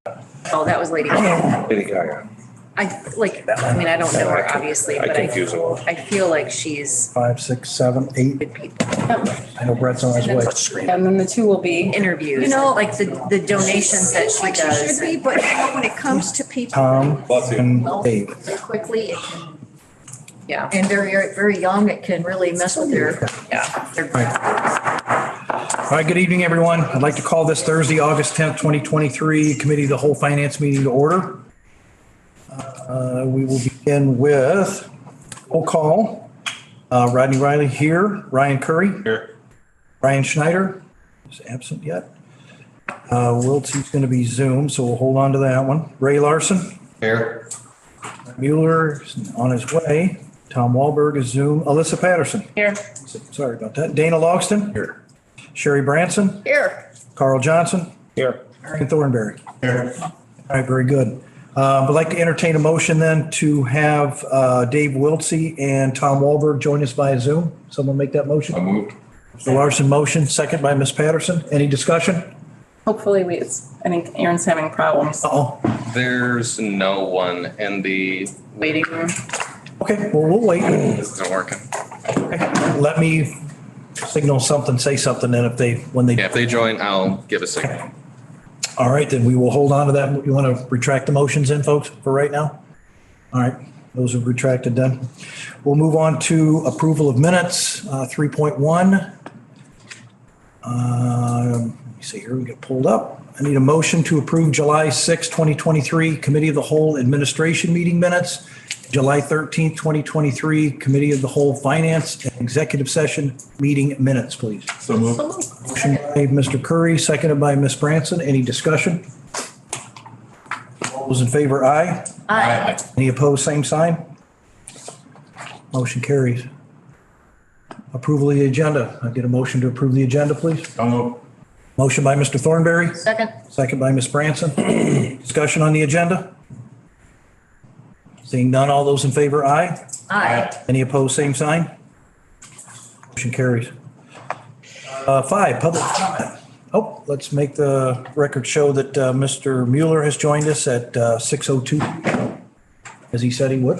Oh, that was Lady Gaga. Lady Gaga. I don't know her obviously, I but confuse them all. I feel like she's 5, 6, 7, 8. good people. I know Brett's on his way. And then the two will be Interviews, like the donations that she does. Should be, but when it comes to people Tom and Dave. quickly, it can, Yeah, and they're very young, it can really mess with their, All right, good evening, everyone. I'd like to call this Thursday, August 10th, 2023, Committee of the Whole Finance meeting to order. We will begin with roll call. Rodney Riley here, Ryan Curry. Here. Ryan Schneider is absent yet. Wiltsy's going to be Zoom, so we'll hold on to that one. Ray Larson. Here. Mueller is on his way. Tom Wahlberg is Zoom. Alyssa Patterson. here. Sorry about that. Dana Logston. Here. Sherry Branson. here. Carl Johnson. Here. Marion Thornberry. Here. All right, very good. I'd like to entertain a motion then to have Dave Wiltsey and Tom Wahlberg join us via Zoom. Someone make that motion? Moved. Mr. Larson motion, second by Ms. Patterson. Any discussion? hopefully I think Aaron's having problems. Uh-oh. There's no one in the Waiting room. Okay, well, we'll wait. this isn't working. Okay. Let me signal something, say something then when they. Yeah, if they join, I'll give a signal. All right, then we will hold on to that. You want to retract the motions in, folks, for right now? All right, those are retracted then. We'll move on to approval of minutes, 3.1. Let me see here, we get pulled up. I need a motion to approve July 6, 2023 Committee of the Whole Administration meeting minutes, July 13th, 2023 Committee of the Whole Finance and Executive Session meeting minutes, please. So moved. Motion by Mr. Curry, seconded by Ms. Branson. Any discussion? All those in favor, aye. Aye. Any opposed, same sign. Motion carries. Approval of the agenda. I get a motion to approve the agenda, please. So moved. Motion by Mr. Thornberry, Second, second by Ms. Branson. Discussion on the agenda? Seeing none, all those in favor, aye. aye. Any opposed, same sign. Motion carries. 5, public comment. Oh, let's make the record show that Mr. Mueller has joined us at 6:02, as he said he would.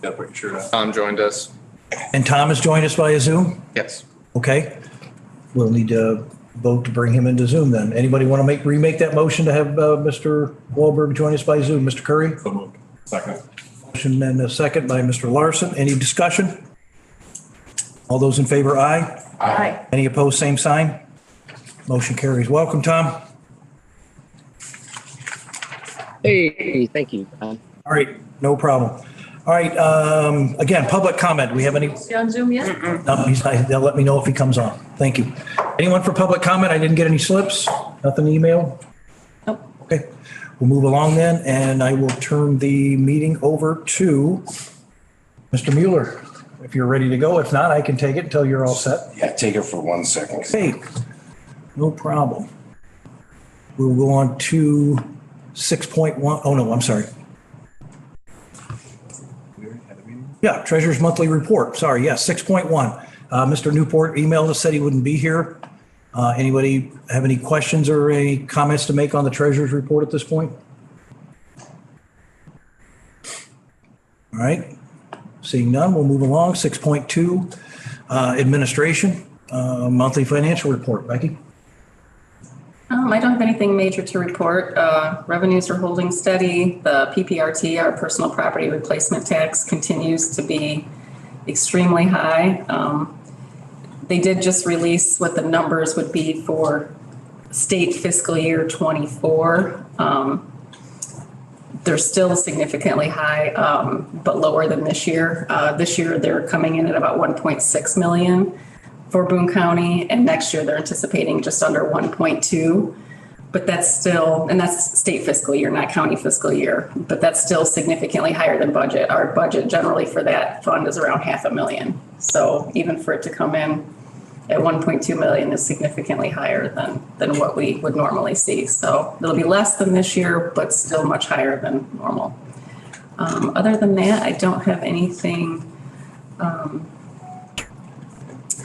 Got pretty sure that. Tom joined us. And Tom has joined us via Zoom? Yes. Okay. We'll need to vote to bring him into Zoom then. Anybody want to remake that motion to have Mr. Wahlberg join us by Zoom? Mr. Curry? So moved. Second. Motion and a second by Mr. Larson. Any discussion? All those in favor, aye. Aye. Any opposed, same sign. Motion carries. Welcome, Tom. Hey, thank you. All right, no problem. All right, again, public comment. Do we have any? Is he on Zoom yet? No, they'll let me know if he comes on. Thank you. Anyone for public comment? I didn't get any slips. Nothing emailed? Nope. Okay, we'll move along then, and I will turn the meeting over to Mr. Mueller. If you're ready to go. If not, I can take it until you're all set. Yeah, take it for 1 second. Okay, no problem. We'll go on to 6.1. Oh, no, I'm sorry. Yeah, Treasurer's Monthly Report. Sorry, yes, 6.1. Mr. Newport emailed us, said he wouldn't be here. Anybody have any questions or any comments to make on the Treasurer's Report at this point? All right, seeing none, we'll move along. 6.2, Administration, Monthly Financial Report. Becky? I don't have anything major to report. Revenues are holding steady. The PPRT, our personal property replacement tax, continues to be extremely high. They did just release what the numbers would be for state fiscal year 24. They're still significantly high, but lower than this year. This year, they're coming in at about 1.6 million for Boone County, and next year they're anticipating just under 1.2. But that's still, and that's state fiscal year, not county fiscal year, but that's still significantly higher than budget. Our budget generally for that fund is around $500,000. So even for it to come in at 1.2 million is significantly higher than what we would normally see. So it'll be less than this year, but still much higher than normal. Other than that, I don't have anything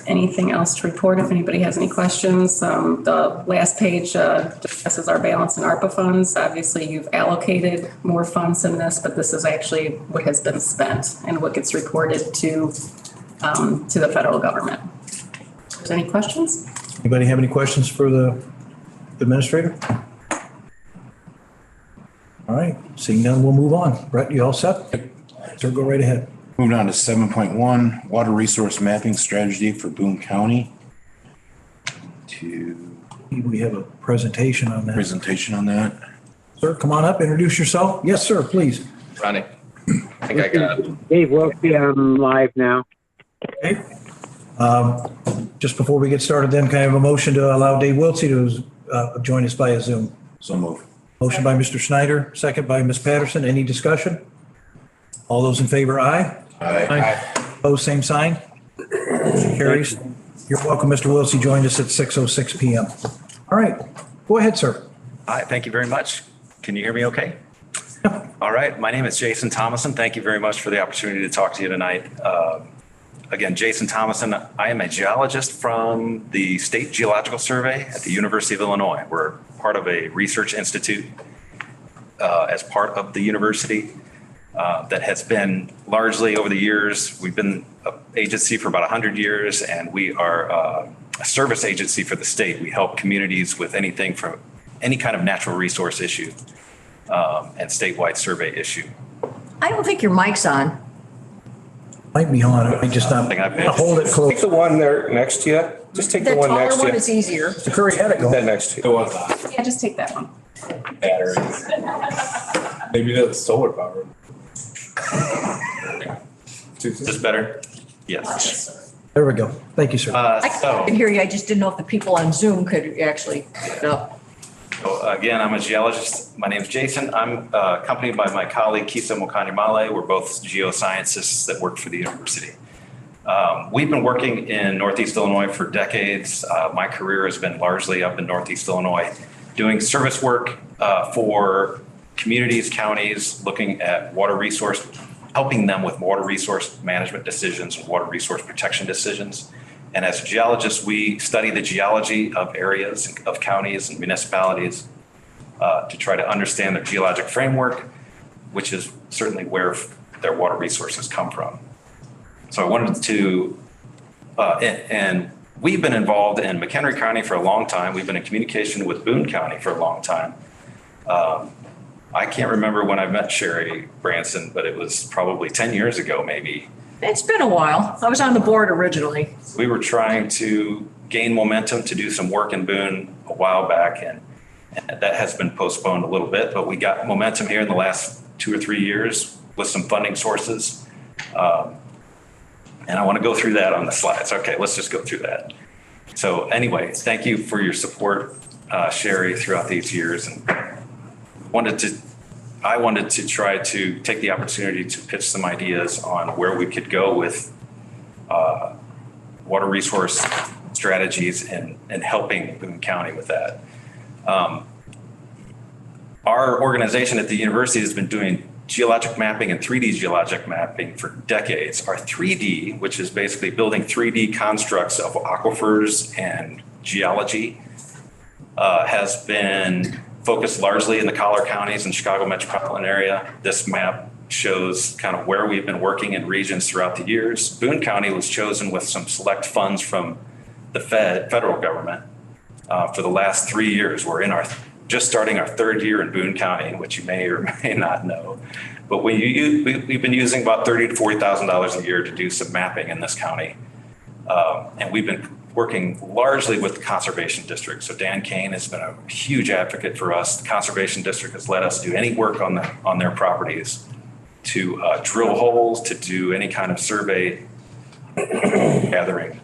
anything else to report. If anybody has any questions, the last page discusses our balance in ARPA funds. Obviously, you've allocated more funds in this, but this is actually what has been spent and what gets reported to the federal government. If there's any questions? Anybody have any questions for the administrator? All right, seeing none, we'll move on. Brett, you all set? Sir, go right ahead. Moving on to 7.1, water resource mapping strategy for Boone County. We have a presentation on that. Presentation on that. Sir, come on up, introduce yourself. Yes, sir, please. Ronnie, I think I got Dave Wilkie, I'm live now. Okay. Just before we get started then, can I have a motion to allow Dave Wiltsey to join us via Zoom? So move. Motion by Mr. Snyder, second by Ms. Patterson. Any discussion? All those in favor, aye. Aye. Opposed, same sign. Motion carries. You're welcome, Mr. Wiltsey joined us at 6:06 PM. All right, go ahead, sir. Hi, thank you very much. Can you hear me okay? All right, my name is Jason Thomason. Thank you very much for the opportunity to talk to you tonight. Again, Jason Thomason, I am a geologist from the State Geological Survey at the University of Illinois. We're part of a research institute as part of the university that has been largely over the years. We've been an agency for about 100 years, and we are a service agency for the state. We help communities with anything from any kind of natural resource issue and statewide survey issue. I don't think your mic's on. Might be on it. I just not hold it Take close. the one there next to you. Just take the The one taller next to one you. is easier. Mr. Curry had it That going. next to you. Yeah, just take that one. Batteries. Maybe that's solar powered. Is this better? Yes. There we go. Thank you, sir. I So can hear you. I just didn't know if the people on Zoom could actually pick it up. again, I'm a geologist. My name is Jason. I'm accompanied by my colleague, Kisa Mokanyamale. We're both geoscientists that work for the university. We've been working in Northeast Illinois for decades. My career has been largely up in Northeast Illinois, doing service work for communities, counties, looking at water resource, helping them with water resource management decisions and water resource protection decisions. And as geologists, we study the geology of areas, of counties and municipalities to try to understand their geologic framework, which is certainly where their water resources come from. So I wanted to, and we've been involved in McHenry County for a long time. We've been in communication with Boone County for a long time. I can't remember when I met Sherry Branson, but it was probably 10 years ago, maybe. It's been a while. I was on the board originally. We were trying to gain momentum to do some work in Boone a while back, and that has been postponed a little bit, but we got momentum here in the last 2 or 3 years with some funding sources. And I want to go through that on the slides. Okay, let's just go through that. So anyway, thank you for your support, Sherry, throughout these years. And I wanted to try to take the opportunity to pitch some ideas on where we could go with water resource strategies and helping Boone County with that. Our organization at the university has been doing geologic mapping and 3D geologic mapping for decades. Our 3D, which is basically building 3D constructs of aquifers and geology, has been focused largely in the collar counties and Chicago metropolitan area. This map shows kind of where we've been working in regions throughout the years. Boone County was chosen with some select funds from the federal government for the last 3 years. We're in just starting our third year in Boone County, which you may or may not know. But we've been using about $30,000 to $40,000 a year to do some mapping in this county. And we've been working largely with the Conservation District. So Dan Kane has been a huge advocate for us. The Conservation District has let us do any work on their properties to drill holes, to do any kind of survey gathering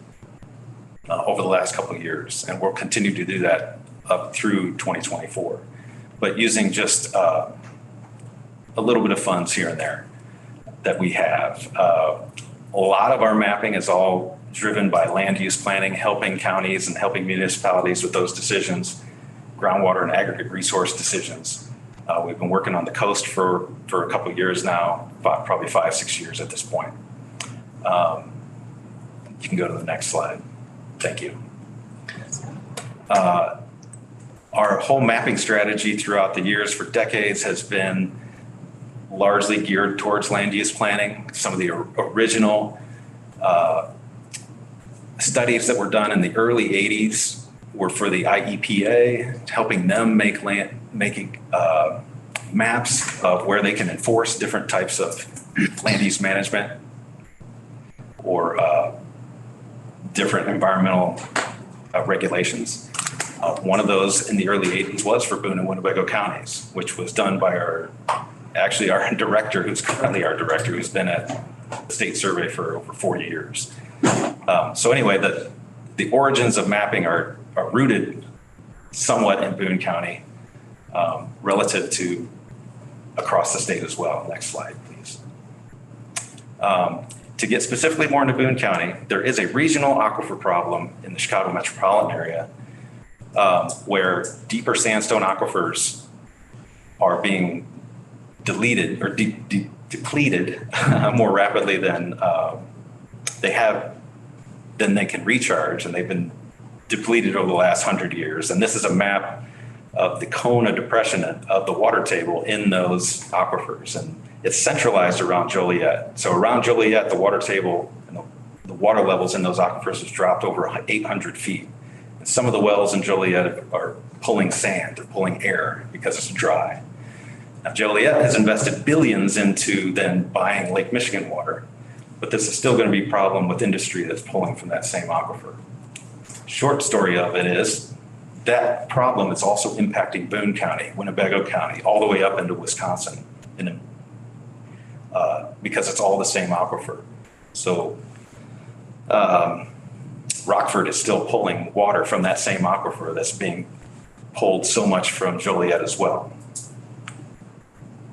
over the last couple of years. And we'll continue to do that up through 2024, but using just a little bit of funds here and there that we have. A lot of our mapping is all driven by land use planning, helping counties and helping municipalities with those decisions, groundwater and aggregate resource decisions. We've been working on the coast for a couple of years now, probably 5-6 years at this point. You can go to the next slide. Thank you. Our whole mapping strategy throughout the years for decades has been largely geared towards land use planning. Some of the original studies that were done in the early 80s were for the IEPA, helping them making maps of where they can enforce different types of land use management or different environmental regulations. One of those in the early 80s was for Boone and Winnebago counties, which was done by our director, who's currently our director, who's been at the state survey for over 40 years. So anyway, the origins of mapping are rooted somewhat in Boone County relative to across the state as well. Next slide, please. To get specifically more into Boone County, there is a regional aquifer problem in the Chicago metropolitan area where deeper sandstone aquifers are being deleted or depleted more rapidly than they can recharge, and they've been depleted over the last 100 years. And this is a map of the Kona depression of the water table in those aquifers, and it's centralized around Joliet. So around Joliet, the water table and the water levels in those aquifers has dropped over 800 feet. And some of the wells in Joliet are pulling sand, they're pulling air because it's dry. Now, Joliet has invested billions into then buying Lake Michigan water, but this is still going to be a problem with industry that's pulling from that same aquifer. Short story of it is that problem is also impacting Boone County, Winnebago County, all the way up into Wisconsin, because it's all the same aquifer. So Rockford is still pulling water from that same aquifer that's being pulled so much from Joliet as well.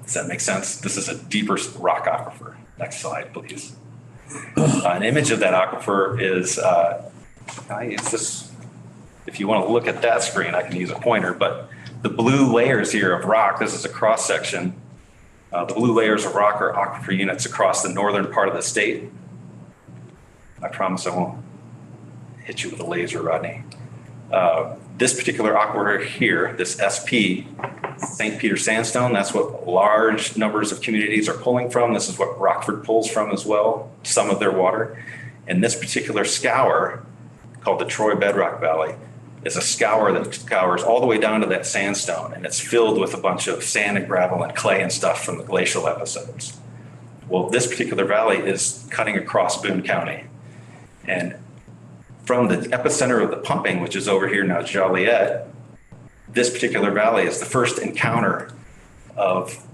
Does that make sense? This is a deeper rock aquifer. Next slide, please. An image of that aquifer is, I use this, if you want to look at that screen, I can use a pointer, but the blue layers here of rock, this is a cross section. The blue layers of rock are aquifer units across the northern part of the state. I promise I won't hit you with a laser, Rodney. This particular aquifer here, this SP, St. Peter sandstone, that's what large numbers of communities are pulling from. This is what Rockford pulls from as well, some of their water. And this particular scour, called the Troy Bedrock Valley, is a scour that scours all the way down to that sandstone, and it's filled with a bunch of sand and gravel and clay and stuff from the glacial episodes. Well, this particular valley is cutting across Boone County. And from the epicenter of the pumping, which is over here now, Joliet, this particular valley is the first encounter of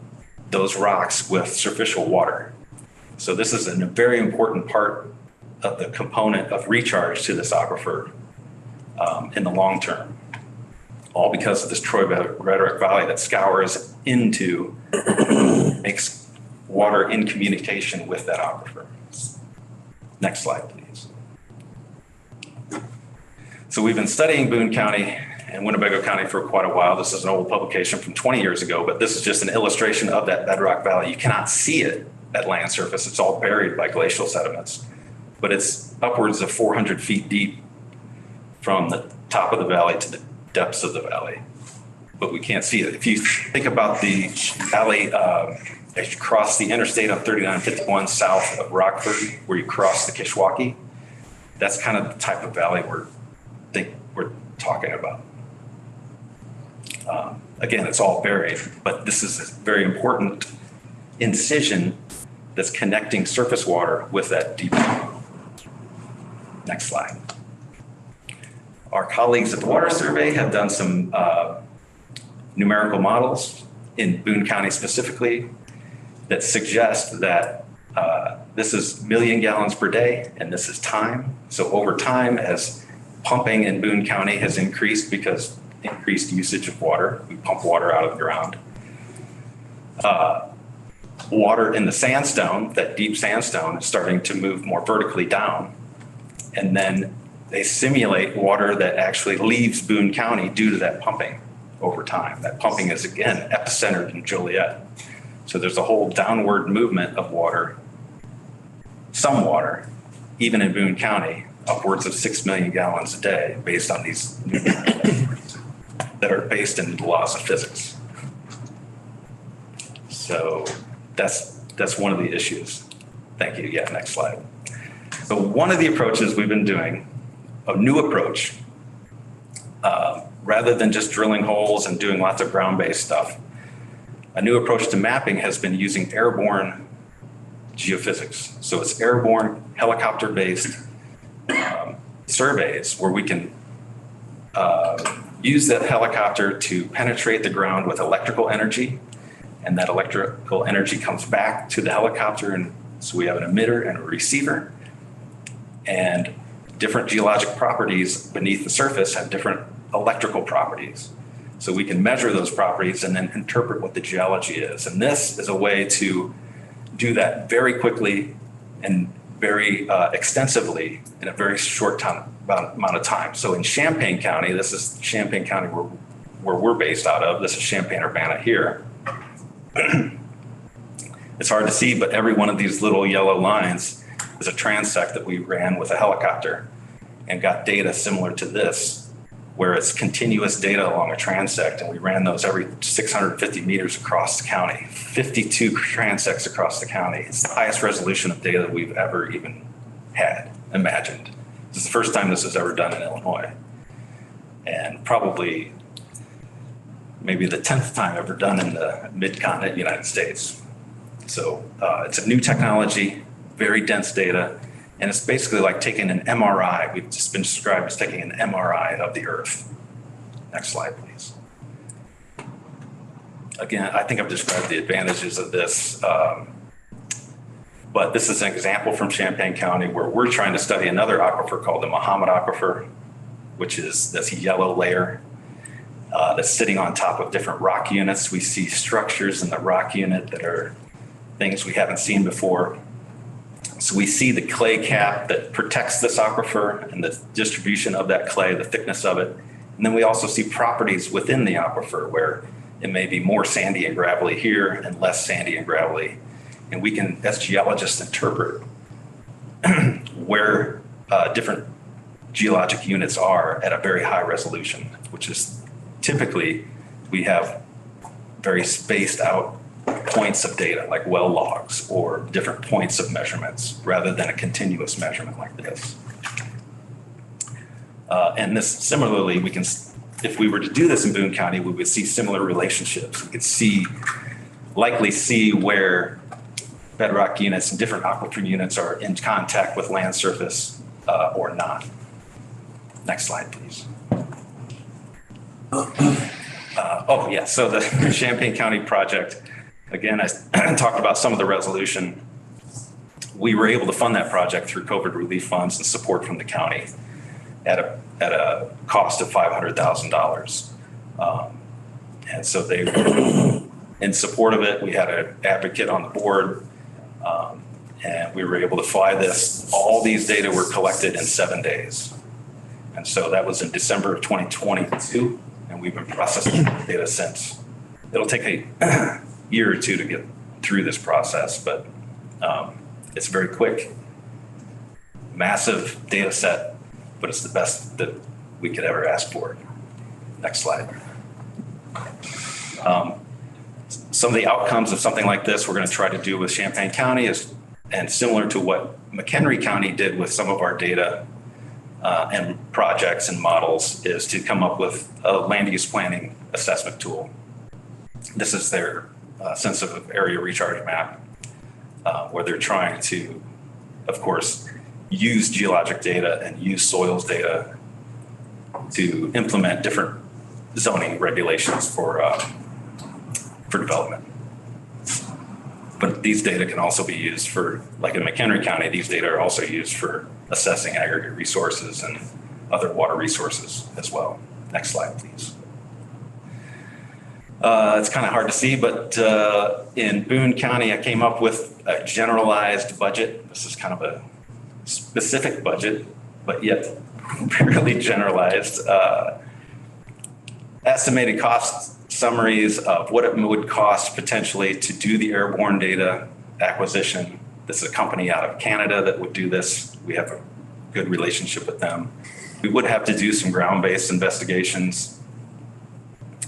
those rocks with surficial water. So this is a very important part of the component of recharge to this aquifer in the long term, all because of this Troy Bedrock Valley that scours into, makes water in communication with that aquifer. Next slide, please. So we've been studying Boone County and Winnebago County for quite a while. This is an old publication from 20 years ago, but this is just an illustration of that bedrock valley. You cannot see it at land surface. It's all buried by glacial sediments, but it's upwards of 400 feet deep from the top of the valley to the depths of the valley, but we can't see it. If you think about the valley, as you cross the interstate on 3951 south of Rockford, where you cross the Kishwaukee, that's kind of the type of valley we're talking about. Again, it's all buried, but this is a very important incision that's connecting surface water with that deep. Next slide. Our colleagues at the Water Survey have done some numerical models in Boone County specifically that suggest that this is million gallons per day and this is time. So over time, as pumping in Boone County has increased because increased usage of water, we pump water out of the ground. Water in the sandstone, that deep sandstone, is starting to move more vertically down. And then they simulate water that actually leaves Boone County due to that pumping over time. That pumping is, again, epicentered in Joliet. So there's a whole downward movement of water, some water, even in Boone County, upwards of 6 million gallons a day based on these new that are based in the laws of physics. So that's one of the issues. Thank you. Yeah, next slide. So one of the approaches we've been doing, a new approach, rather than just drilling holes and doing lots of ground-based stuff, a new approach to mapping has been using airborne geophysics. So it's airborne, helicopter-based surveys where we can use that helicopter to penetrate the ground with electrical energy, and that electrical energy comes back to the helicopter, and so we have an emitter and a receiver, and different geologic properties beneath the surface have different electrical properties. So we can measure those properties and then interpret what the geology is. And this is a way to do that very quickly and very extensively in a very short amount of time. So in Champaign County, this is Champaign County where we're based out of. This is Champaign-Urbana here. It's hard to see, but every one of these little yellow lines is a transect that we ran with a helicopter and got data similar to this, where it's continuous data along a transect, and we ran those every 650 meters across the county, 52 transects across the county. It's the highest resolution of data we've ever even had, imagined. This is the first time this is ever done in Illinois, and probably maybe the 10th time ever done in the mid-continent United States. So it's a new technology, very dense data, and it's basically like taking an MRI. We've just been described as taking an MRI of the Earth. Next slide, please. Again, I think I've described the advantages of this, but this is an example from Champaign County where we're trying to study another aquifer called the Muhammad Aquifer, which is this yellow layer that's sitting on top of different rock units. We see structures in the rock unit that are things we haven't seen before. So we see the clay cap that protects this aquifer and the distribution of that clay, the thickness of it. And then we also see properties within the aquifer where it may be more sandy and gravelly here and less sandy and gravelly. And we can, as geologists, interpret where different geologic units are at a very high resolution, which is typically we have very spaced out points of data like well logs or different points of measurements rather than a continuous measurement like this. And this similarly, we can, if we were to do this in Boone County, we would see similar relationships. We could likely see where bedrock units and different aquifer units are in contact with land surface or not. Next slide, please. So the Champaign County project, again, I talked about some of the resolution. We were able to fund that project through COVID relief funds and support from the county at a cost of $500,000. And so they were in support of it. We had an advocate on the board, and we were able to fly this. All these data were collected in 7 days. And so that was in December of 2022, and we've been processing data since. It'll take a year or two to get through this process, but it's very quick, massive data set, but it's the best that we could ever ask for. Next slide. Some of the outcomes of something like this we're going to try to do with Champaign County and similar to what McHenry County did with some of our data and projects and models, is to come up with a land use planning assessment tool. This is their sensitive area recharge map, where they're trying to, of course, use geologic data and use soils data to implement different zoning regulations for development. But these data can also be used for, like in McHenry County, these data are also used for assessing aggregate resources and other water resources as well. Next slide, please. It's kind of hard to see, but in Boone County, I came up with a generalized budget. This is kind of a specific budget, but yet fairly generalized. Estimated cost summaries of what it would cost potentially to do the airborne data acquisition. This is a company out of Canada that would do this. We have good relationship with them. We would have to do some ground-based investigations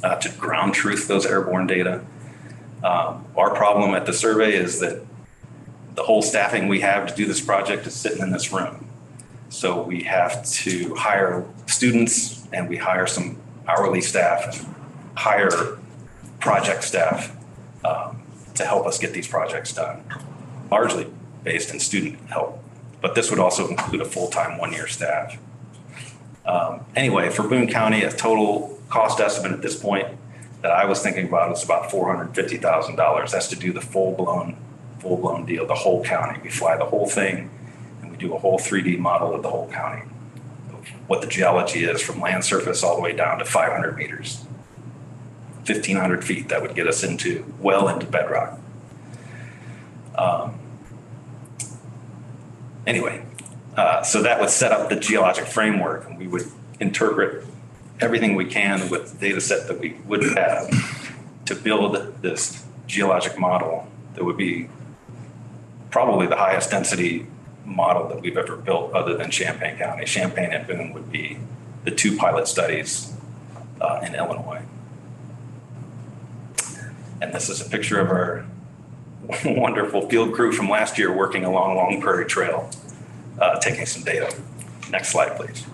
to ground truth those airborne data. Our problem at the survey is that the whole staffing we have to do this project is sitting in this room. So we have to hire students and we hire some hourly staff, hire project staff to help us get these projects done, largely based in student help. But this would also include a full-time one-year staff. Anyway, for Boone County, a total cost estimate at this point that I was thinking about was about $450,000. That's to do the full-blown deal, the whole county. We fly the whole thing and we do a whole 3D model of the whole county, of what the geology is from land surface all the way down to 500 meters, 1,500 feet. That would get us into bedrock. So that would set up the geologic framework, and we would interpret everything we can with the data set that we would have to build this geologic model that would be probably the highest density model that we've ever built other than Champaign County. Champaign and Boone would be the two pilot studies in Illinois. And this is a picture of our wonderful field crew from last year working along Long Prairie Trail, taking some data. Next slide, please.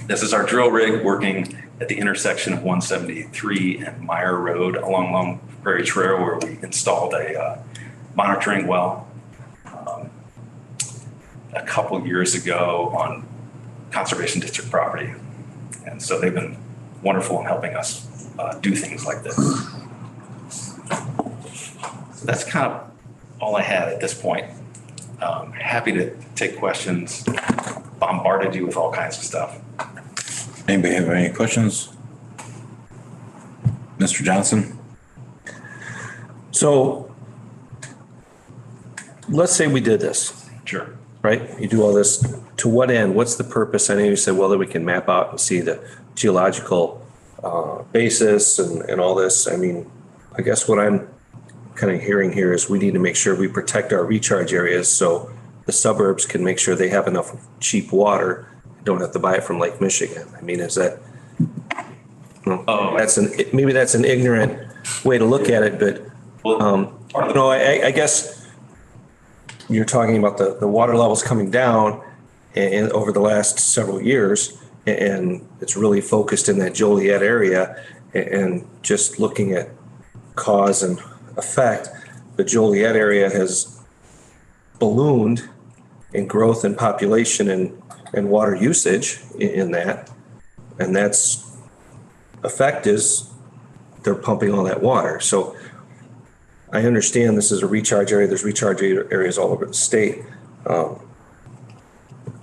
This is our drill rig working at the intersection of 173 and Meyer Road along Long Prairie Trail, where we installed a monitoring well a couple years ago on Conservation District property. And so they've been wonderful in helping us do things like this. So that's kind of all I had at this point. Happy to take questions. Bombarded you with all kinds of stuff. Anybody have any questions? Mr. Johnson? So let's say we did this, Sure. right? You do all this. To what end? What's the purpose? I know you said, well, that we can map out and see the geological basis and all this. I mean, I guess what I'm kind of hearing here is we need to make sure we protect our recharge areas so the suburbs can make sure they have enough cheap water, don't have to buy it from Lake Michigan. I mean, is that, maybe that's an ignorant way to look at it, but I guess you're talking about the water levels coming down and over the last several years, and it's really focused in that Joliet area, and just looking at cause and effect, the Joliet area has ballooned in growth and population and water usage in that. And that's effect is they're pumping all that water. So I understand this is a recharge area. There's recharge areas all over the state.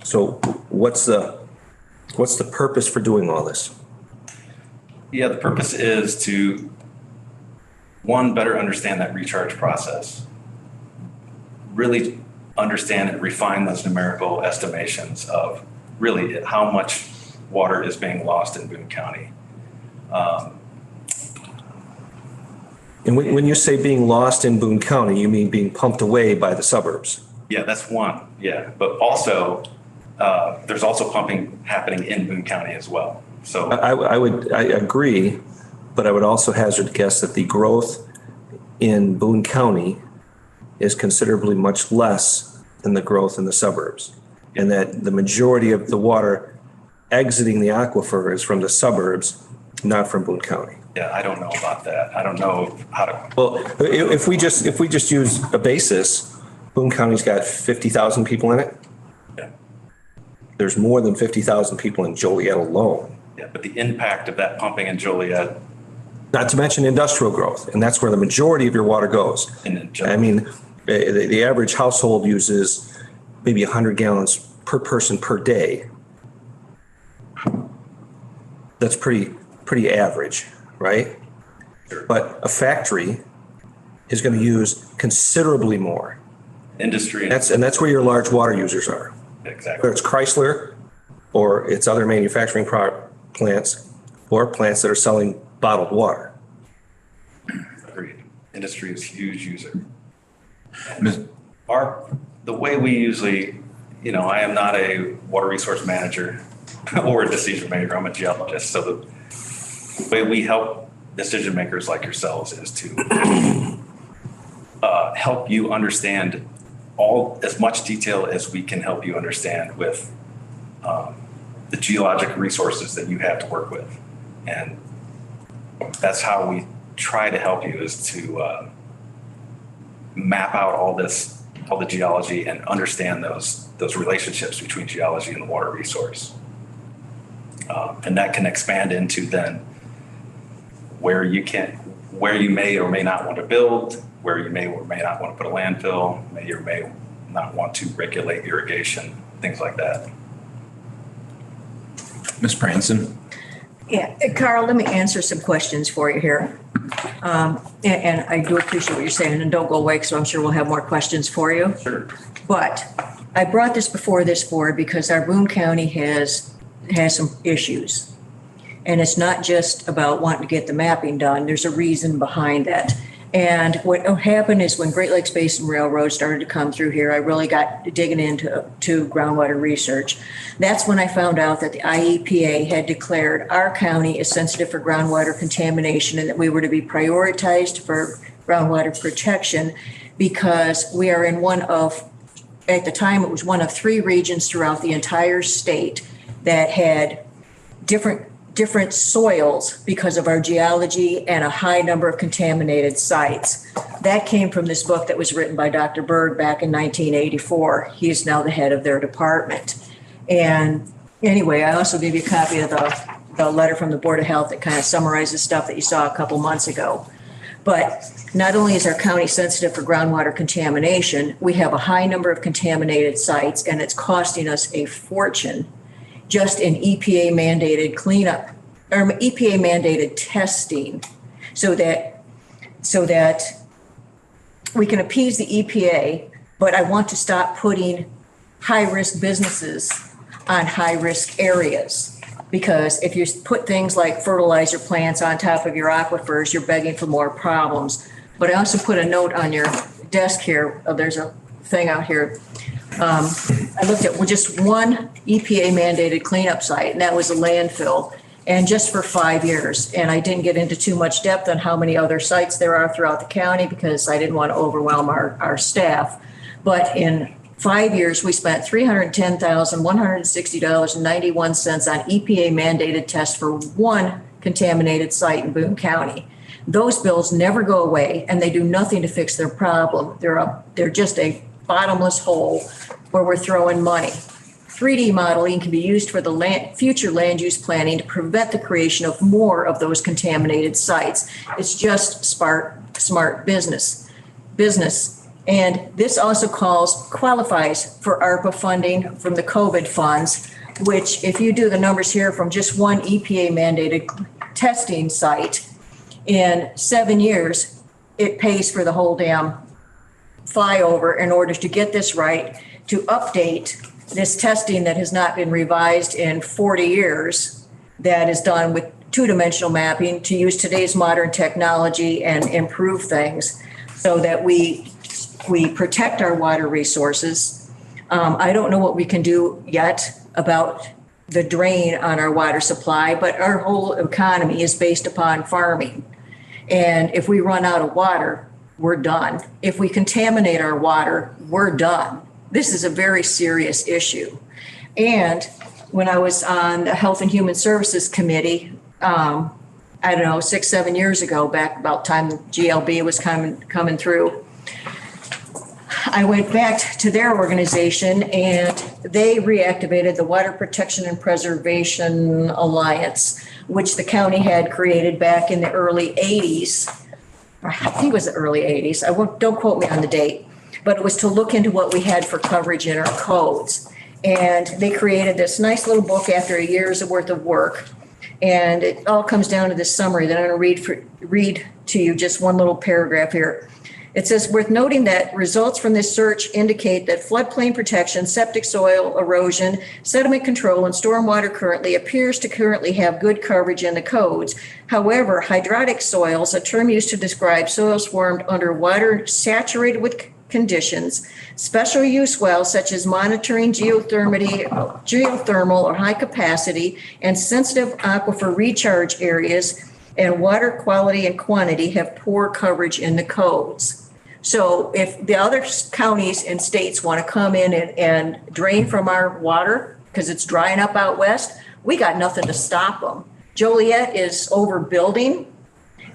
So what's the purpose for doing all this? Yeah, the purpose is to, one, better understand that recharge process, really understand and refine those numerical estimations of really how much water is being lost in Boone County. And when you say being lost in Boone County, you mean being pumped away by the suburbs? Yeah, that's one. Yeah, but also there's also pumping happening in Boone County as well. So I agree, but I would also hazard to guess that the growth in Boone County is considerably much less than the growth in the suburbs, and that the majority of the water exiting the aquifer is from the suburbs, not from Boone County. Yeah, I don't know about that. I don't know how to. Well, if we just use a basis, Boone County's got 50,000 people in it. Yeah. There's more than 50,000 people in Joliet alone. Yeah, but the impact of that pumping in Joliet. Not to mention industrial growth, and that's where the majority of your water goes. I mean, the average household uses maybe 100 gallons per person per day. That's pretty average, right? Sure. But a factory is going to use considerably more. Industry. And that's where your large water users are. Exactly. Whether it's Chrysler or it's other manufacturing plants or plants that are selling bottled water. Agreed. Industry is a huge user. The way we usually I am not a water resource manager or a decision maker. I'm a geologist. So the way we help decision makers like yourselves is to help you understand as much detail as we can help you understand with the geologic resources that you have to work with. And that's how we try to help you, is to map out all the geology and understand those relationships between geology and the water resource. And that can expand into then where you may or may not want to build, where you may or may not want to put a landfill, may or may not want to regulate irrigation, things like that. Ms. Branson? Yeah, Carl, let me answer some questions for you here. And I do appreciate what you're saying, and don't go away, because I'm sure we'll have more questions for you. Sure. But I brought this before this board because our Boone County has some issues. And it's not just about wanting to get the mapping done. There's a reason behind that. And what happened is when Great Lakes Basin Railroad started to come through here, I really got digging into groundwater research. That's when I found out that the IEPA had declared our county as sensitive for groundwater contamination, and that we were to be prioritized for groundwater protection, because we are in at the time, it was one of 3 regions throughout the entire state that had different soils because of our geology and a high number of contaminated sites. That came from this book that was written by Dr. Berg back in 1984. He is now the head of their department. And anyway, I also gave you a copy of the letter from the Board of Health that kind of summarizes stuff that you saw a couple months ago. But not only is our county sensitive for groundwater contamination, we have a high number of contaminated sites, and it's costing us a fortune just in EPA mandated cleanup or EPA mandated testing so that we can appease the EPA. But I want to stop putting high risk businesses on high risk areas, because if you put things like fertilizer plants on top of your aquifers, you're begging for more problems. But I also put a note on your desk here. There's a thing out here. I looked at just one EPA mandated cleanup site, and that was a landfill, and just for 5 years. And I didn't get into too much depth on how many other sites there are throughout the county, because I didn't want to overwhelm our staff. But in 5 years, we spent $310,160.91 on EPA mandated tests for one contaminated site in Boone County. Those bills never go away, and they do nothing to fix their problem. They're just a bottomless hole where we're throwing money. 3D modeling can be used for the future land use planning to prevent the creation of more of those contaminated sites. It's just smart business. And this also qualifies for ARPA funding from the COVID funds, which, if you do the numbers here from just one EPA mandated testing site, in 7 years, it pays for the whole damn flyover in order to get this right, to update this testing that has not been revised in 40 years, that is done with 2-dimensional mapping, to use today's modern technology and improve things so that we protect our water resources. I don't know what we can do yet about the drain on our water supply, but our whole economy is based upon farming. And if we run out of water, we're done. If we contaminate our water, we're done. This is a very serious issue. And when I was on the Health and Human Services Committee, I don't know, 6-7 years ago, back about time GLB was coming through, I went back to their organization, and they reactivated the Water Protection and Preservation Alliance, which the county had created back in the early 80s. I think it was the early 80s. Don't quote me on the date, but it was to look into what we had for coverage in our codes. And they created this nice little book after a year's worth of work. And it all comes down to this summary that I'm going to read to you just one little paragraph here. It says, worth noting that results from this search indicate that floodplain protection, septic soil erosion, sediment control, and stormwater currently have good coverage in the codes. However, hydrotic soils, a term used to describe soils formed under water saturated with conditions, special use wells such as monitoring geothermal or high capacity and sensitive aquifer recharge areas and water quality and quantity have poor coverage in the codes. So if the other counties and states want to come in and drain from our water because it's drying up out west, we got nothing to stop them. Joliet is overbuilding,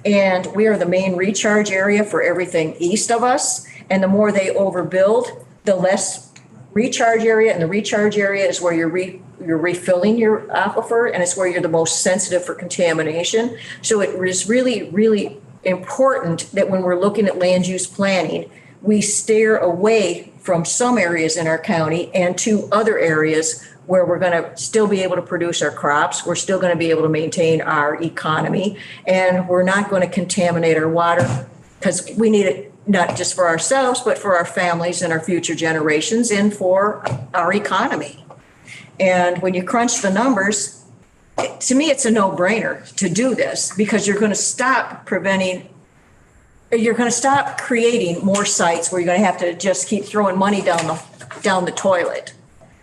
and we are the main recharge area for everything east of us. And the more they overbuild, the less recharge area, and the recharge area is where you're refilling your aquifer, and it's where you're the most sensitive for contamination. So it is really, really important that when we're looking at land use planning, we steer away from some areas in our county and to other areas where we're going to still be able to produce our crops. We're still going to be able to maintain our economy, and we're not going to contaminate our water because we need it not just for ourselves, but for our families and our future generations and for our economy. And when you crunch the numbers, to me, it's a no-brainer to do this because you're going to stop creating more sites where you're going to have to just keep throwing money down the toilet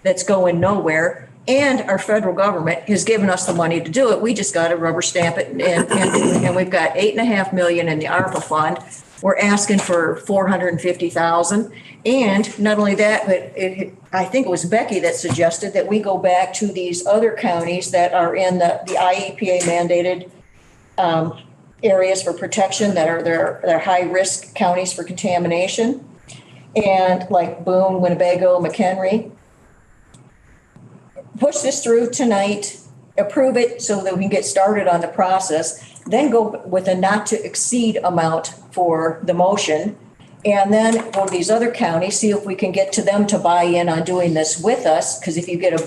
that's going nowhere. And our federal government has given us the money to do it. We just got to rubber stamp it and we've got $8.5 million in the ARPA fund. We're asking for $450,000. And not only that, but I think it was Becky that suggested that we go back to these other counties that are in the IEPA mandated areas for protection that are they're high risk counties for contamination. And like Boone, Winnebago, McHenry. Push this through tonight, approve it so that we can get started on the process, then go with a not to exceed amount for the motion. And then go to these other counties, see if we can get to them to buy in on doing this with us. Because if you get a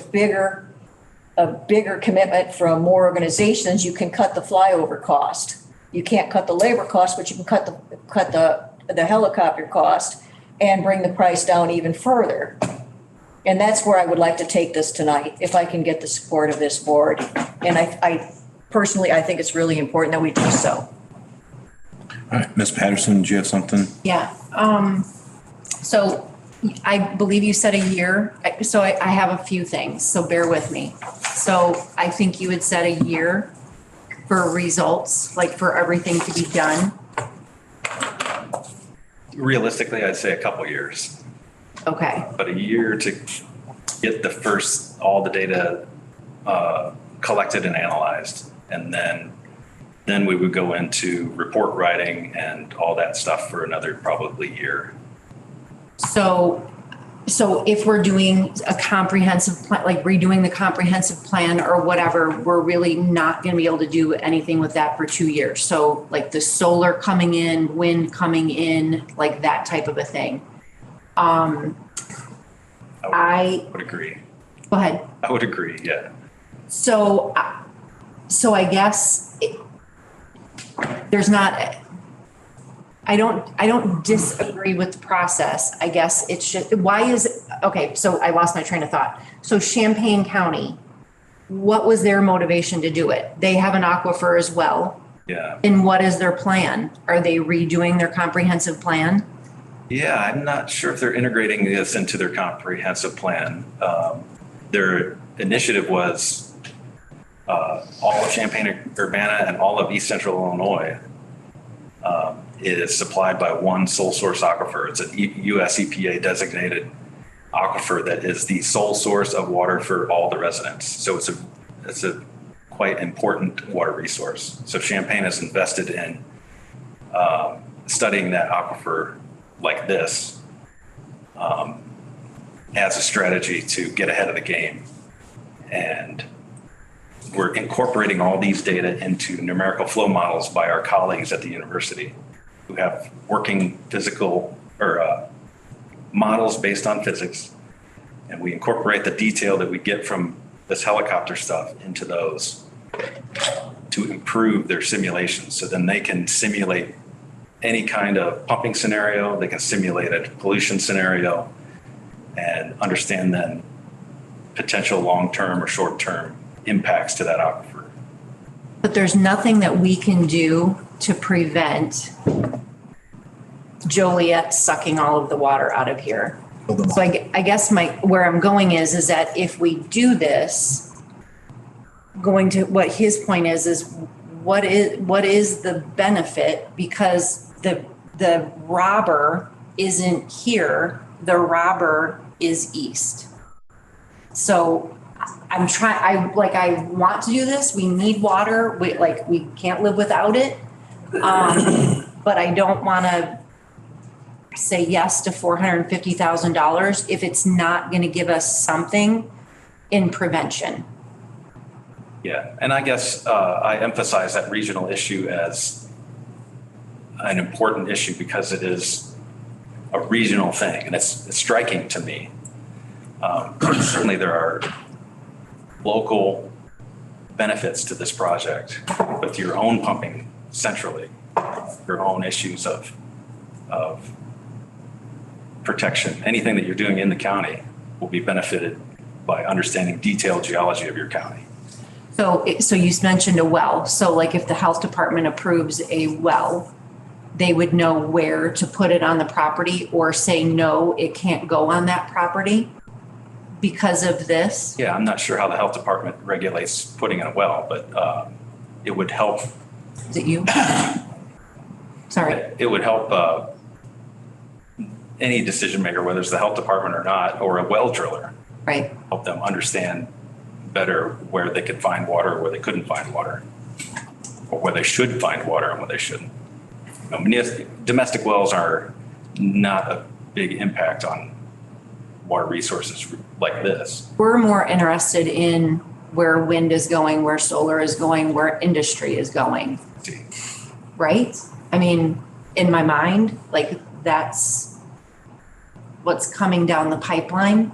bigger commitment from more organizations, you can cut the flyover cost. You can't cut the labor cost, but you can cut the helicopter cost and bring the price down even further. And that's where I would like to take this tonight, if I can get the support of this board. And I personally, I think it's really important that we do so. All right, Ms. Patterson, do you have something? Yeah. So I believe you said a year. So I have a few things, so bear with me. So I think you had said a year for results, like for everything to be done. Realistically, I'd say a couple years. Okay. But a year to get all the data collected and analyzed. And then we would go into report writing and all that stuff for another probably year. So if we're doing a comprehensive plan, like redoing the comprehensive plan or whatever, we're really not going to be able to do anything with that for 2 years. So like the solar coming in, wind coming in, like that type of a thing. I would agree. Go ahead. I would agree. Yeah. So I guess there's not. I don't disagree with the process. I guess it's just okay. So I lost my train of thought. So Champaign County, what was their motivation to do it? They have an aquifer as well. Yeah. And what is their plan? Are they redoing their comprehensive plan? Yeah, I'm not sure if they're integrating this into their comprehensive plan. Their initiative was all of Champaign-Urbana and all of East Central Illinois is supplied by one sole source aquifer. It's a US EPA designated aquifer that is the sole source of water for all the residents. So it's a quite important water resource. So Champaign has invested in studying that aquifer like this as a strategy to get ahead of the game. And we're incorporating all these data into numerical flow models by our colleagues at the university who have working physical or models based on physics. And we incorporate the detail that we get from this helicopter stuff into those to improve their simulations. So then they can simulate any kind of pumping scenario, they can simulate a pollution scenario and understand then potential long-term or short-term impacts to that aquifer. But there's nothing that we can do to prevent Joliet sucking all of the water out of here. So I guess where I'm going is that if we do this, going to what his point is what is the benefit? Because the robber isn't here, the robber is east. So I want to do this. We need water. We can't live without it. But I don't want to say yes to $450,000 if it's not going to give us something in prevention. Yeah, and I guess I emphasize that regional issue as an important issue because it is a regional thing, and it's striking to me. Certainly there are local benefits to this project with your own pumping centrally, your own issues of protection. Anything that you're doing in the county will be benefited by understanding detailed geology of your county. So you mentioned a well. So like if the health department approves a well, they would know where to put it on the property or say, no, it can't go on that property because of this? Yeah, I'm not sure how the health department regulates putting in a well, but it would help. Is it you? Sorry. It would help any decision maker, whether it's the health department or not, or a well driller. Right. Help them understand better where they could find water or where they couldn't find water, or where they should find water and where they shouldn't. Domestic wells are not a big impact on water resources like this. We're more interested in where wind is going, where solar is going, where industry is going. Right? I mean, in my mind, like that's what's coming down the pipeline.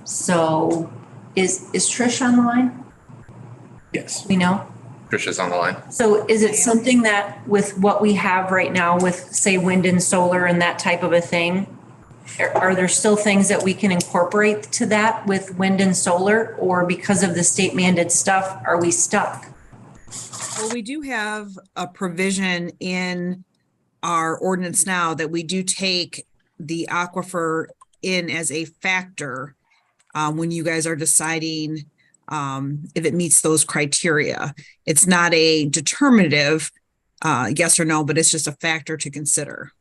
So is Trish on the line? Yes. We know? Trisha's on the line. So is it something that with what we have right now with say wind and solar and that type of a thing, are there still things that we can incorporate to that with wind and solar, or because of the state mandated stuff, are we stuck? Well, we do have a provision in our ordinance now that we do take the aquifer in as a factor when you guys are deciding if it meets those criteria. It's not a determinative yes or no, but it's just a factor to consider.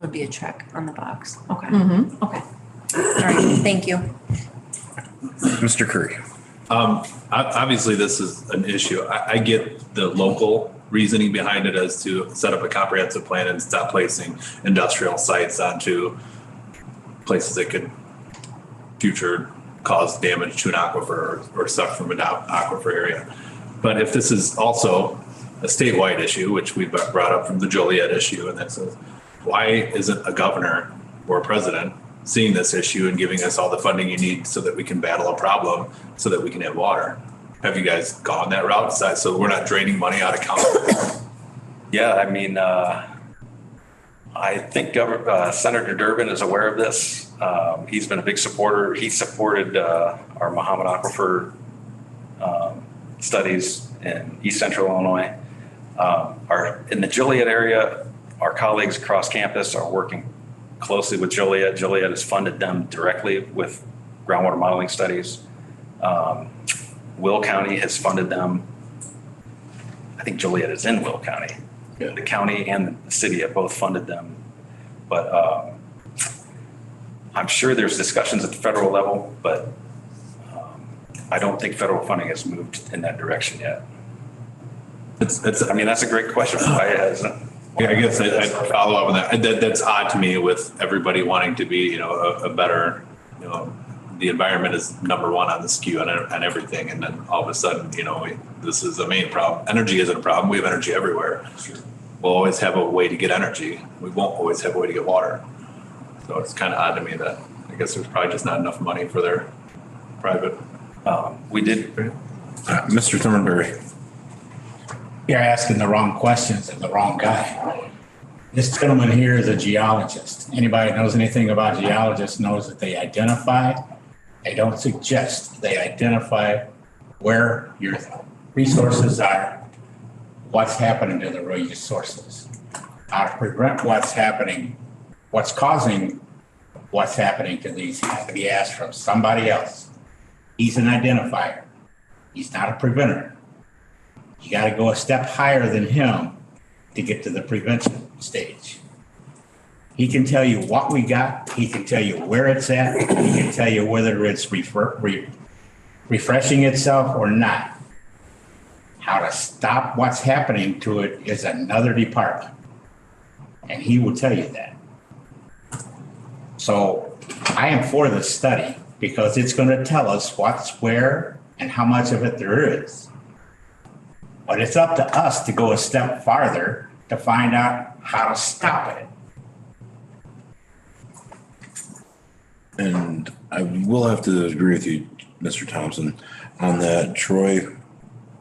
Would be a check on the box. Okay. Mm-hmm. Okay. All right. Thank you. Mr. Curry. Obviously, this is an issue. I get the local reasoning behind it as to set up a comprehensive plan and stop placing industrial sites onto places that could future cause damage to an aquifer or suck from an aquifer area. But if this is also a statewide issue, which we brought up from the Joliet issue, and that says, why isn't a governor or a president seeing this issue and giving us all the funding you need so that we can battle a problem so that we can have water? Have you guys gone that route so we're not draining money out of county? Yeah, I mean, I think Senator Durbin is aware of this. He's been a big supporter. He supported our Muhammad Aquifer studies in East Central Illinois. In the Joliet area, our colleagues across campus are working closely with Joliet. Joliet has funded them directly with groundwater modeling studies. Will County has funded them. I think Joliet is in Will County. Yeah. The county and the city have both funded them. But I'm sure there's discussions at the federal level, but I don't think federal funding has moved in that direction yet. I mean, that's a great question. Why hasn't? Yeah, I guess I'd follow up on that. That's odd to me with everybody wanting to be, a better, the environment is number one on the SKU on everything. And then all of a sudden, this is the main problem. Energy isn't a problem. We have energy everywhere. We'll always have a way to get energy. We won't always have a way to get water. So it's kind of odd to me that I guess there's probably just not enough money for their private. We did. Mr. Thornberry. You're asking the wrong questions and the wrong guy. This gentleman here is a geologist. Anybody knows anything about geologists knows that they identify, they don't suggest, they identify where your resources are, what's happening to the resources. how to prevent what's happening, what's causing what's happening to these has to be asked from somebody else. He's an identifier. He's not a preventer. You got to go a step higher than him to get to the prevention stage. He can tell you what we got. He can tell you where it's at. He can tell you whether it's refreshing itself or not. How to stop what's happening to it is another department. And he will tell you that. So I am for the study because it's going to tell us what's where and how much of it there is. But it's up to us to go a step farther to find out how to stop it. And I will have to agree with you, Mr. Thompson, on that. Troy,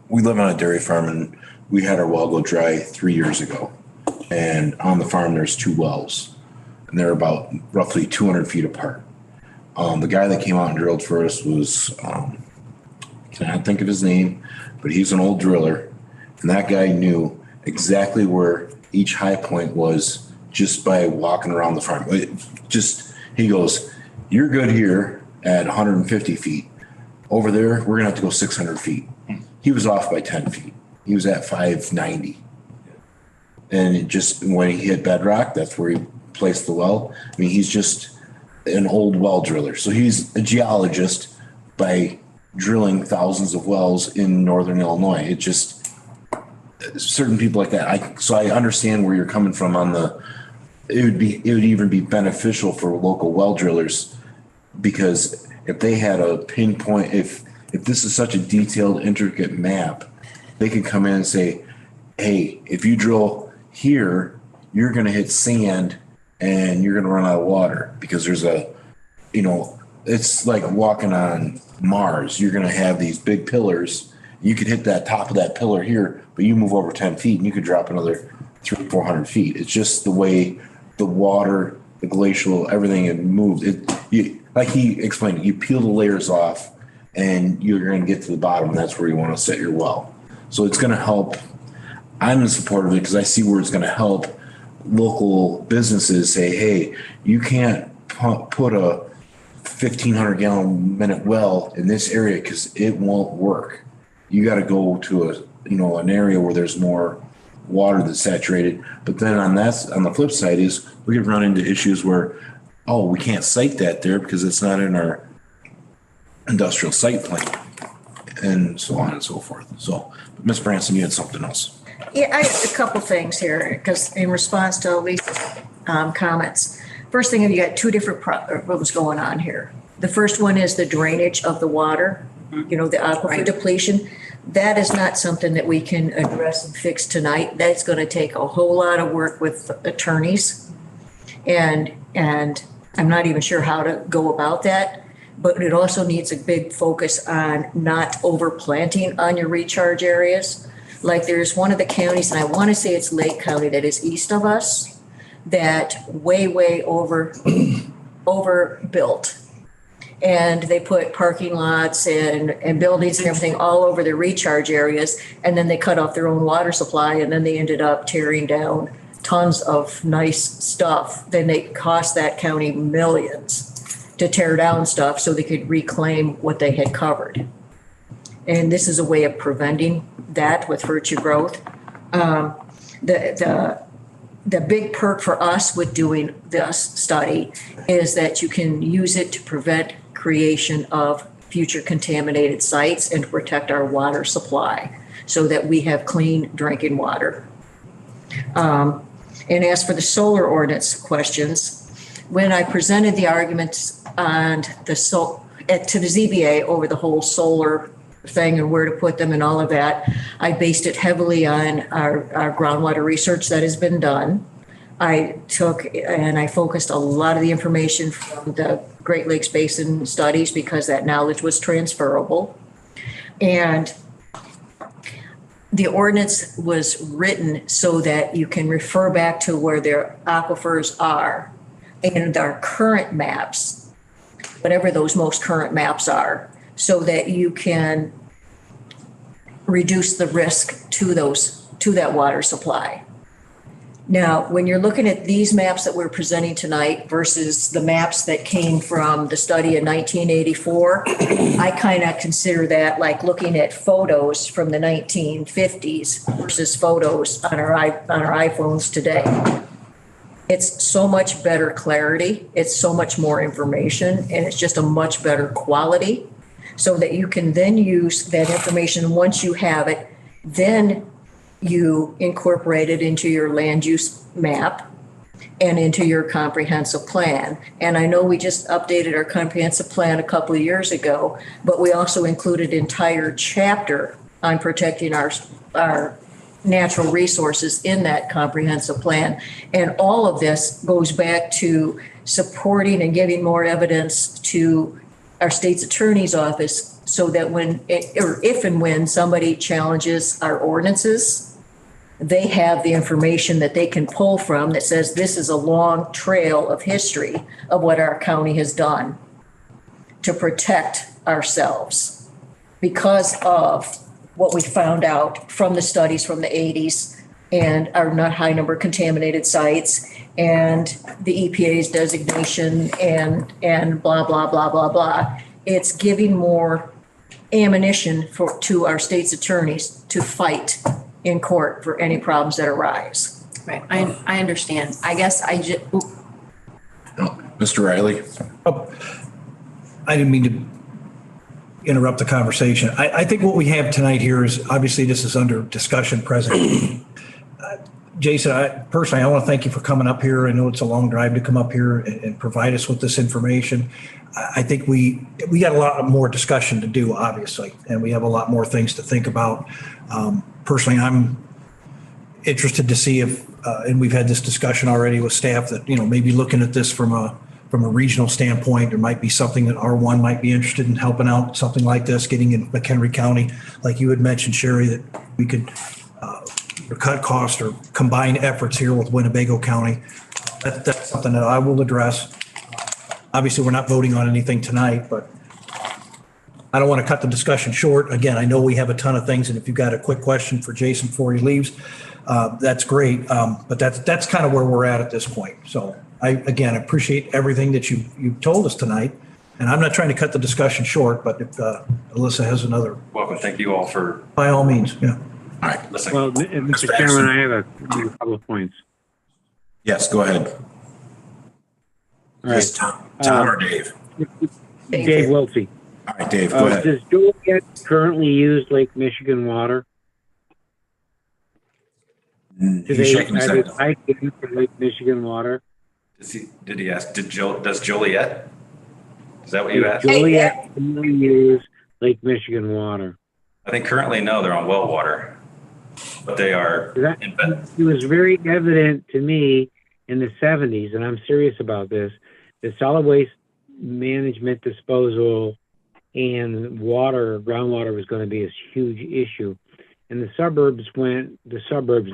we live on a dairy farm and we had our well go dry 3 years ago. And on the farm, there's 2 wells and they're about roughly 200 feet apart. The guy that came out and drilled for us was, cannot think of his name, but he's an old driller. And that guy knew exactly where each high point was just by walking around the farm. He goes, you're good here at 150 feet. Over there, we're gonna have to go 600 feet. He was off by 10 feet. He was at 590. And it just, when he hit bedrock, that's where he placed the well. I mean, he's just an old well driller. So he's a geologist by drilling thousands of wells in Northern Illinois. It just, certain people like that. So I understand where you're coming from on it would even be beneficial for local well drillers, because if they had a pinpoint, if this is such a detailed, intricate map, they could come in and say, hey, if you drill here, you're going to hit sand and you're going to run out of water because there's it's like walking on Mars. You're going to have these big pillars. You could hit that top of that pillar here, but you move over 10 feet and you could drop another 300-400 feet. It's just the way the water, the glacial, everything had moved. Like he explained, you peel the layers off and you're going to get to the bottom. And that's where you want to set your well. So it's going to help. I'm in support of it because I see where it's going to help local businesses say, hey, you can't put a 1,500 gallon minute well in this area because it won't work. You got to go to an area where there's more water that's saturated. But then on the flip side is we could run into issues where, we can't site that there because it's not in our industrial site plan, and so on and so forth. So, Ms. Branson, you had something else. Yeah, I have a couple things here because in response to Lisa's comments. First thing, you got 2 different problems going on here. The first one is the drainage of the water, the aquifer depletion. That is not something that we can address and fix tonight. That's going to take a whole lot of work with attorneys. And I'm not even sure how to go about that. But it also needs a big focus on not overplanting on your recharge areas. Like there's one of the counties, and I want to say it's Lake County that is east of us, that way overbuilt. And they put parking lots and buildings and everything all over their recharge areas. And then they cut off their own water supply, and then they ended up tearing down tons of nice stuff. Then they cost that county millions to tear down stuff so they could reclaim what they had covered. And this is a way of preventing that with virtue growth. The big perk for us with doing this study is that you can use it to prevent creation of future contaminated sites and to protect our water supply so that we have clean drinking water. And as for the solar ordinance questions, when I presented the arguments on to the ZBA over the whole solar thing and where to put them and all of that, I based it heavily on our groundwater research that has been done. I took and I focused a lot of the information from the Great Lakes Basin studies because that knowledge was transferable. And the ordinance was written so that you can refer back to where their aquifers are and our current maps, whatever those most current maps are, so that you can reduce the risk to that water supply. Now, when you're looking at these maps that we're presenting tonight versus the maps that came from the study in 1984, I kind of consider that like looking at photos from the 1950s versus photos on our iPhones today. It's so much better clarity, it's so much more information, and it's just a much better quality, so that you can then use that information once you have it, then you incorporate it into your land use map and into your comprehensive plan. And I know we just updated our comprehensive plan a couple of years ago, but we also included an entire chapter on protecting our natural resources in that comprehensive plan. And all of this goes back to supporting and giving more evidence to our state's attorney's office, so that when, or if and when somebody challenges our ordinances, they have the information that they can pull from that says this is a long trail of history of what our county has done to protect ourselves because of what we found out from the studies from the 80s and our not high number contaminated sites and the EPA's designation and blah, blah, blah, blah, blah. It's giving more ammunition to our state's attorneys to fight in court for any problems that arise. Right, I understand. I guess I just. Mr. Riley? Oh, I didn't mean to interrupt the conversation. I think what we have tonight here is, obviously this is under discussion present. Jason, personally, I want to thank you for coming up here. I know it's a long drive to come up here and provide us with this information. I think we got a lot more discussion to do, obviously, and we have a lot more things to think about. Personally, I'm interested to see if, and we've had this discussion already with staff, that, maybe looking at this from a regional standpoint, there might be something that R1 might be interested in helping out, something like this, getting in McHenry County, like you had mentioned, Sherry, that we could cut costs or combine efforts here with Winnebago County. That's something that I will address. Obviously, we're not voting on anything tonight, but I don't want to cut the discussion short. Again, I know we have a ton of things, and if you've got a quick question for Jason before he leaves, that's great. But that's kind of where we're at this point. So I appreciate everything that you've told us tonight, and I'm not trying to cut the discussion short, but if Alyssa has another. Welcome. Thank you all for. By all means, yeah. All right. Listen. Well, Mr. Chairman, I have a couple of points. Yes, go ahead. All right. Tom or Dave? Dave Wiltsey. All right, Dave, go ahead. Does Joliet currently use Lake Michigan water? He's shaking his head. I didn't for Lake Michigan water. Did he ask? Does Joliet? Is that what you asked? Joliet currently use Lake Michigan water? I think currently no, they're on well water, but they are. It was very evident to me in the 70s, and I'm serious about this. The solid waste management, disposal, and groundwater was going to be a huge issue. And the suburbs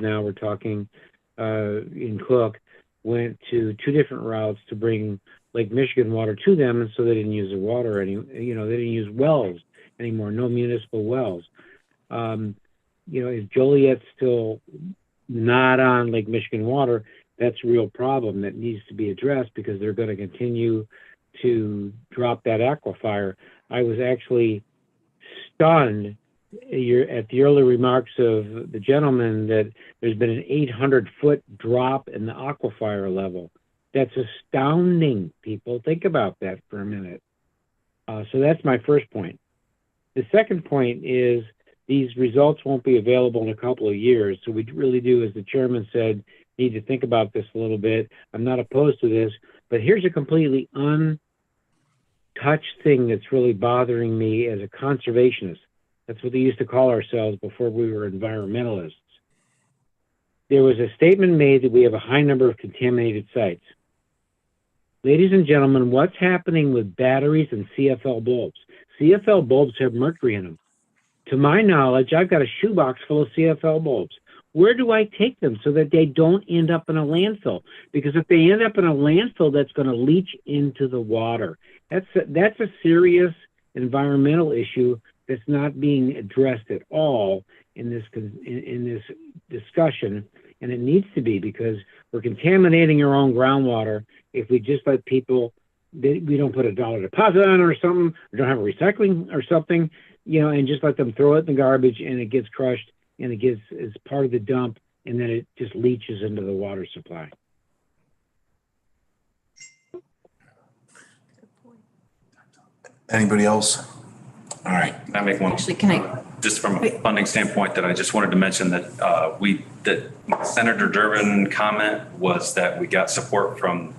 now we're talking in Cook, went to two different routes to bring Lake Michigan water to them. And so they didn't use the water they didn't use wells anymore, no municipal wells. If Joliet's still not on Lake Michigan water, that's a real problem that needs to be addressed, because they're going to continue to drop that aquifer. I was actually stunned at the early remarks of the gentleman that there's been an 800-foot drop in the aquifer level. That's astounding, people. Think about that for a minute. So that's my first point. The second point is these results won't be available in a couple of years. So we really do, as the chairman said, need to think about this a little bit. I'm not opposed to this, but here's a completely untouched thing that's really bothering me as a conservationist. That's what they used to call ourselves before we were environmentalists. There was a statement made that we have a high number of contaminated sites. Ladies and gentlemen, what's happening with batteries and CFL bulbs? CFL bulbs have mercury in them. To my knowledge, I've got a shoebox full of CFL bulbs. Where do I take them so that they don't end up in a landfill? Because if they end up in a landfill, that's going to leach into the water. That's a serious environmental issue that's not being addressed at all in this discussion. And it needs to be, because we're contaminating our own groundwater if we just let people, we don't put a dollar deposit on it or something, or don't have a recycling or something, and just let them throw it in the garbage and it gets crushed and it gets as part of the dump, and then it just leaches into the water supply. Anybody else? All right. Can I make one? Actually, can I? Just from a funding standpoint, that I just wanted to mention that that Senator Durbin comment was that we got support from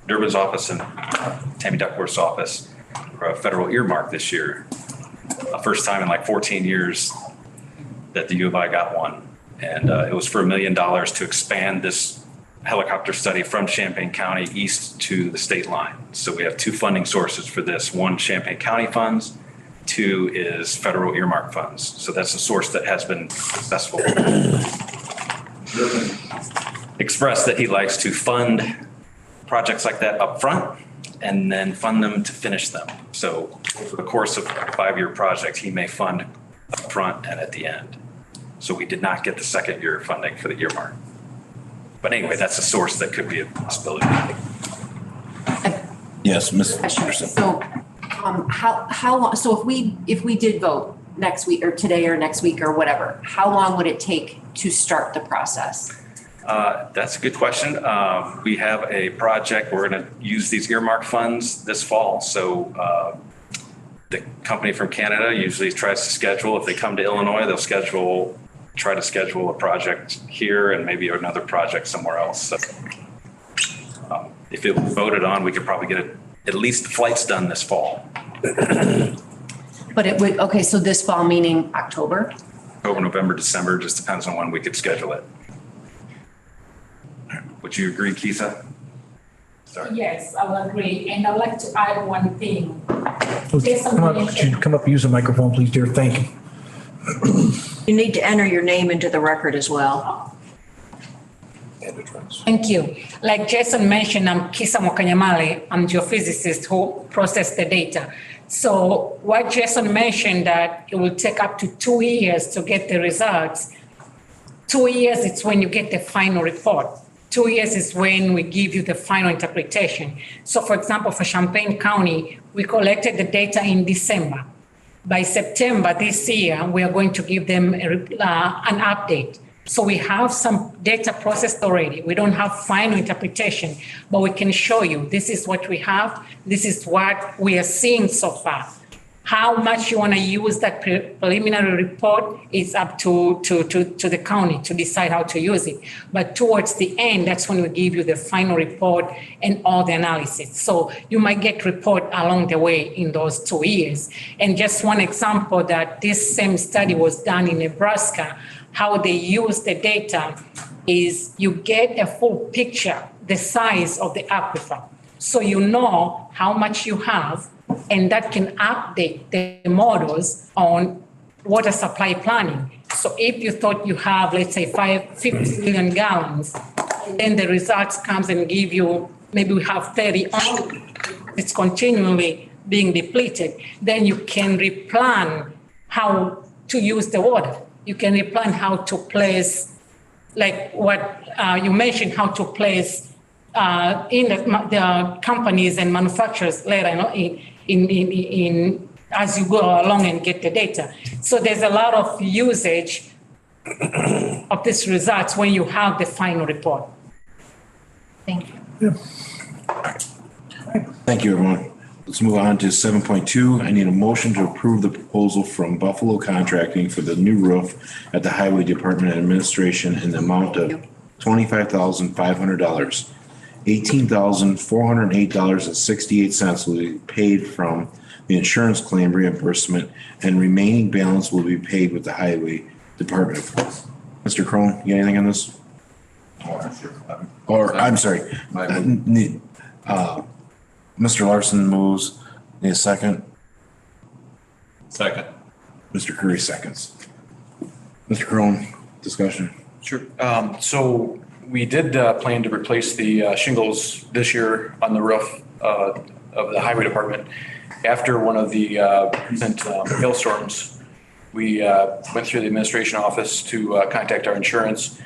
Durbin's office and Tammy Duckworth's office for a federal earmark this year. First time in like 14 years that the U of I got one. And it was for $1 million to expand this helicopter study from Champaign County east to the state line. So we have two funding sources for this. One, Champaign County funds. Two is federal earmark funds. So that's a source that has been successful. Expressed that he likes to fund projects like that up front and then fund them to finish them. So over the course of a 5-year project, he may fund up front and at the end. So we did not get the second year funding for the earmark. But anyway, that's a source that could be a possibility. Yes, Ms. So, how long, so if we did vote next week or today or next week or whatever, how long would it take to start the process? That's a good question. We have a project, we're going to use these earmark funds this fall. So the company from Canada usually tries to schedule, if they come to Illinois, they'll try to schedule a project here and maybe another project somewhere else. So if it was voted on, we could probably get at least the flights done this fall. But it would, okay, so this fall meaning October? October, November, December, just depends on when we could schedule it. Would you agree, Keitha? Sorry. Yes, I will agree. And I'd like to add one thing. Could you come up and use the microphone, please, dear? Thank you. You need to enter your name into the record as well. Thank you. Like Jason mentioned, I'm Kisa Mwakanyamale. I'm geophysicist who processed the data. So what Jason mentioned, that it will take up to 2 years to get the results. 2 years, it's when you get the final report. 2 years is when we give you the final interpretation. So for example, for Champaign County, we collected the data in December. By September this year, we are going to give them an update. So we have some data processed already. We don't have final interpretation, but we can show you this is what we have. This is what we are seeing so far. How much you want to use that preliminary report is up to the county to decide how to use it. But towards the end, that's when we give you the final report and all the analysis. So you might get report along the way in those 2 years. And just one example that this same study was done in Nebraska, how they use the data is you get a full picture, the size of the aquifer. So you know how much you have, and that can update the models on water supply planning. So if you thought you have, let's say 50 million gallons, then the results comes and give you, maybe we have 30 only, it's continually being depleted, then you can replan how to use the water. You can replan how to place, like what you mentioned, how to place in the companies and manufacturers later in as you go along and get the data. So there's a lot of usage of these results when you have the final report. Thank you. Yeah. Thank you, everyone. Let's move on to 7.2. I need a motion to approve the proposal from Buffalo Contracting for the new roof at the Highway Department Administration in the amount of $25,500. $18,408.68 will be paid from the insurance claim reimbursement, and remaining balance will be paid with the Highway Department. Mr. Crone, you got anything on this? Or, I'm sorry. Mr. Larson moves. Need a second? Second. Mr. Curry seconds. Mr. Crone, discussion? Sure. So we did plan to replace the shingles this year on the roof of the Highway Department. After one of the recent hailstorms, we went through the administration office to contact our insurance.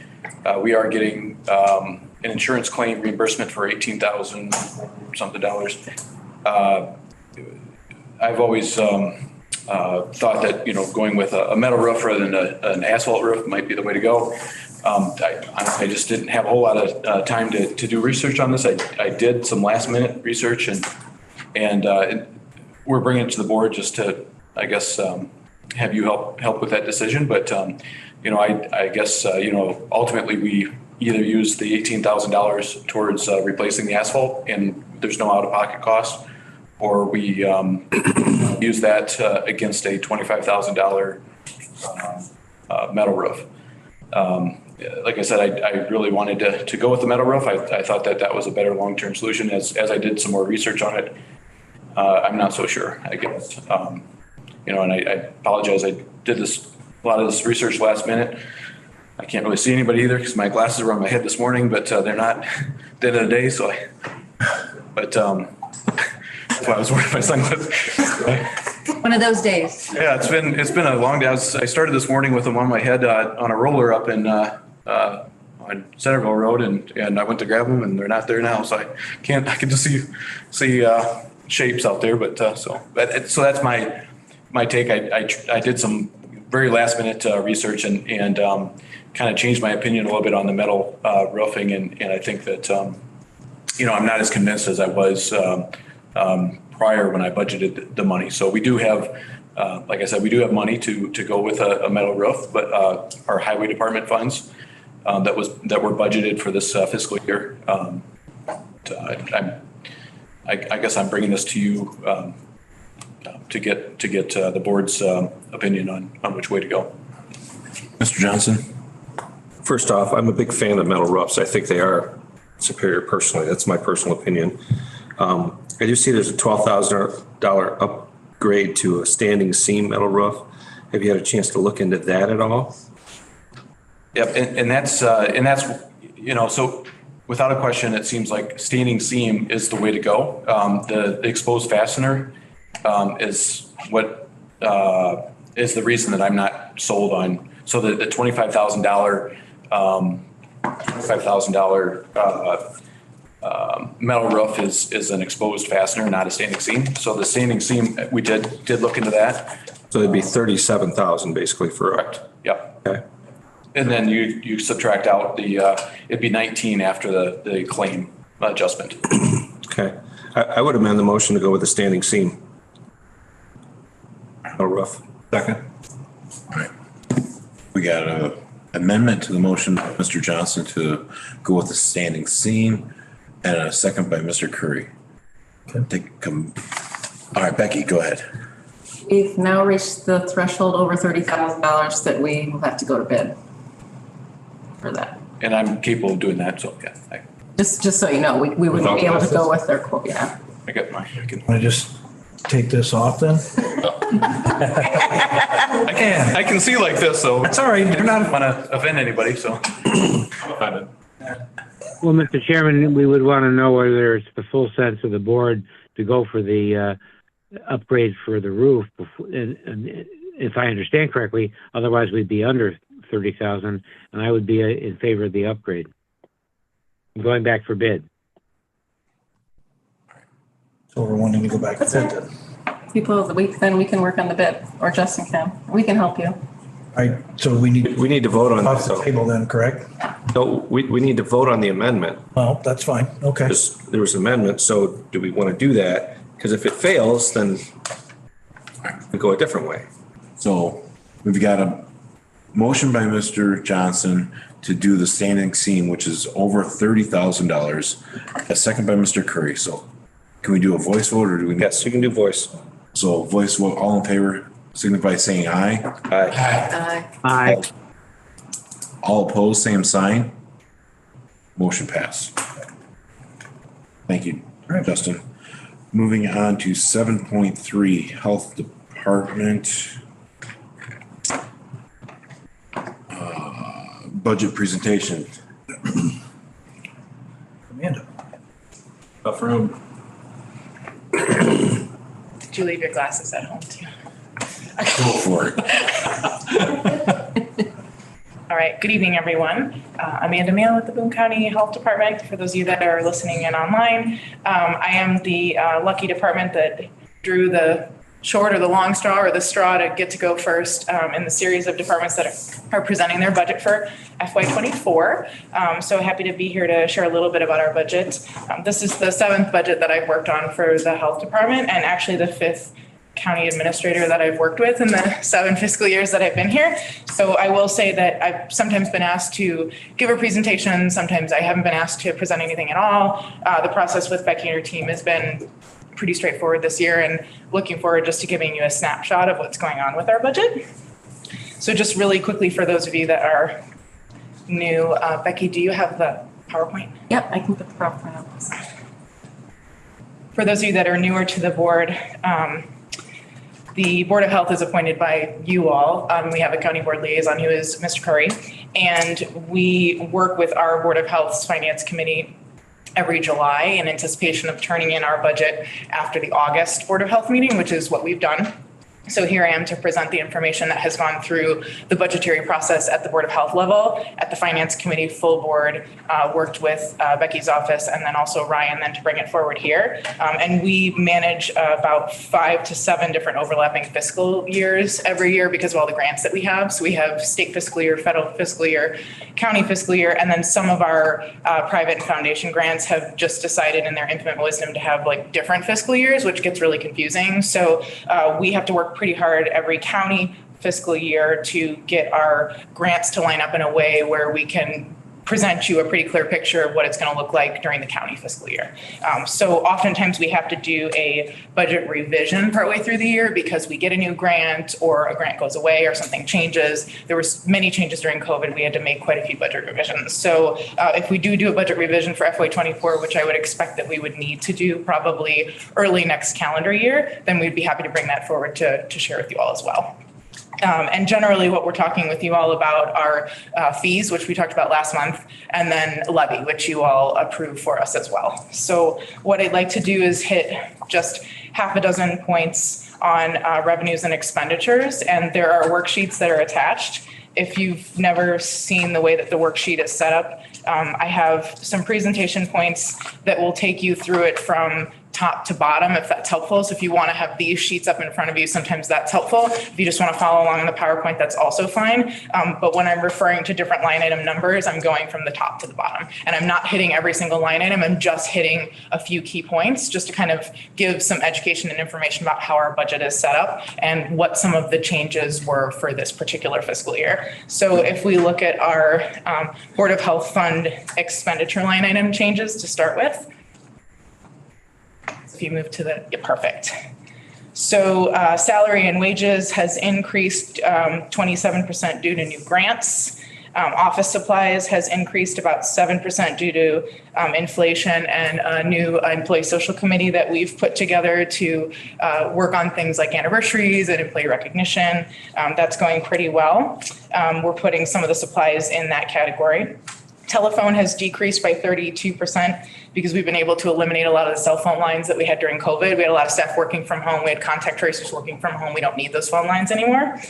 we are getting an insurance claim reimbursement for $18,000 something dollars. I've always thought that, going with a metal roof rather than an asphalt roof might be the way to go. I just didn't have a whole lot of time to do research on this. I did some last minute research and we're bringing it to the board just to, I guess, have you help with that decision. But, I guess, ultimately we either use the $18,000 towards replacing the asphalt and there's no out-of-pocket cost, or we use that against a $25,000 metal roof. Like I said, I really wanted to go with the metal roof. I thought that was a better long-term solution. As I did some more research on it, I'm not so sure, I guess. And I apologize. I did a lot of this research last minute. I can't really see anybody either because my glasses were on my head this morning, but they're not at the end of the day. So that's why I was wearing my sunglasses. One of those days. Yeah, it's been a long day. I started this morning with them on my head on a roller up in on Centerville Road, and I went to grab them, and they're not there now. So I can just see shapes out there. But so that's my take. I did some very last minute research and kind of changed my opinion a little bit on the metal roofing, and I think that I'm not as convinced as I was prior when I budgeted the money. So we do have, like I said, we do have money to go with a metal roof, but our highway department funds that were budgeted for this fiscal year. I guess I'm bringing this to you to get the board's opinion on which way to go. Mr. Johnson? First off, I'm a big fan of metal roofs. I think they are superior personally. That's my personal opinion. I do see there's a $12,000 upgrade to a standing seam metal roof. Have you had a chance to look into that at all? Yep, and that's so without a question, it seems like standing seam is the way to go. The exposed fastener is what is the reason that I'm not sold on. So the $25,000 metal roof is an exposed fastener, not a standing seam. So the standing seam, we did look into that. So it'd be $37,000 basically for. Correct. Yep. Okay. And then you subtract out it'd be 19 after the claim adjustment. Okay. I would amend the motion to go with the standing seam metal roof. Second. All right. We got an amendment to the motion by Mr. Johnson to go with the standing seam and a second by Mr. Curry. All right, Becky, go ahead. We've now reached the threshold over $30,000 that we will have to go to bid for that. And I'm capable of doing that, so yeah. Just so you know, we wouldn't be able to go with their quote, yeah. I got my. Want to just take this off then? I can see like this, so. That's all right. You're not. I don't want to offend anybody, so. Well, Mr. Chairman, we would want to know whether it's the full sense of the board to go for the upgrade for the roof. And if I understand correctly, otherwise we'd be under 30,000, and I would be in favor of the upgrade. I'm going back for bid. So we're wanting to go back to bid then. Then we can work on the bid, or Justin can. We can help you. All right, so we need to vote on off that. the table then, correct? No, we need to vote on the amendment. Well, that's fine. Okay. There was an amendment, so do we want to do that? Because if it fails, then we go a different way. So we've got a motion by Mr. Johnson to do the standing seam, which is over $30,000. A second by Mr. Curry. So can we do a voice vote or do we? Yes, you can do voice. So voice vote, all in favor, signify by saying aye. Aye. Aye. All opposed, same sign. Motion passed. Thank you, Justin. Moving on to 7.3, Health Department. Budget presentation. Amanda. Tough room. Did you leave your glasses at home too? Go for it. All right, good evening, everyone. Amanda Mail with the Boone County Health Department. For those of you that are listening in online, I am the lucky department that drew the short or the long straw or the straw to get to go first in the series of departments that are presenting their budget for FY24. So happy to be here to share a little bit about our budget. This is the 7th budget that I've worked on for the health department, and actually the 5th county administrator that I've worked with in the 7 fiscal years that I've been here. So I will say that I've sometimes been asked to give a presentation. Sometimes I haven't been asked to present anything at all. The process with Becky and her team has been pretty straightforward this year, and looking forward just to giving you a snapshot of what's going on with our budget. So just really quickly, for those of you that are new, Becky, do you have the PowerPoint? Yep, I can put the PowerPoint up. For those of you that are newer to the board, the Board of Health is appointed by you all. We have a county board liaison who is Mr. Curry, and we work with our Board of Health's Finance Committee every July in anticipation of turning in our budget after the August Board of Health meeting, which is what we've done. So here I am to present the information that has gone through the budgetary process at the Board of Health level, at the Finance Committee full board, worked with Becky's office and then also Ryan then to bring it forward here. And we manage about 5 to 7 different overlapping fiscal years every year because of all the grants that we have. So we have state fiscal year, federal fiscal year, county fiscal year, and then some of our private and foundation grants have just decided in their infinite wisdom to have like different fiscal years, which gets really confusing. So we have to work pretty hard every county fiscal year to get our grants to line up in a way where we can present you a pretty clear picture of what it's going to look like during the county fiscal year. So oftentimes we have to do a budget revision partway through the year because we get a new grant or a grant goes away or something changes. There was many changes during COVID. We had to make quite a few budget revisions. So if we do a budget revision for FY24, which I would expect that we would need to do probably early next calendar year, then we'd be happy to bring that forward to share with you all as well. And generally what we're talking with you all about are fees, which we talked about last month, and then levy, which you all approved for us as well. So what I'd like to do is hit just half a dozen points on revenues and expenditures, and there are worksheets that are attached. If you've never seen the way that the worksheet is set up, I have some presentation points that will take you through it from top to bottom, if that's helpful. So if you want to have these sheets up in front of you, sometimes that's helpful. If you just want to follow along in the PowerPoint, that's also fine. But when I'm referring to different line item numbers, I'm going from the top to the bottom. And I'm not hitting every single line item. I'm just hitting a few key points just to kind of give some education and information about how our budget is set up and what some of the changes were for this particular fiscal year. So if we look at our Board of Health Fund expenditure line item changes to start with, if you move to the, yeah, perfect. So salary and wages has increased 27% due to new grants. Office supplies has increased about 7% due to inflation and a new employee social committee that we've put together to work on things like anniversaries and employee recognition. That's going pretty well. We're putting some of the supplies in that category. Telephone has decreased by 32% because we've been able to eliminate a lot of the cell phone lines that we had during COVID. We had a lot of staff working from home. We had contact tracers working from home. We don't need those phone lines anymore.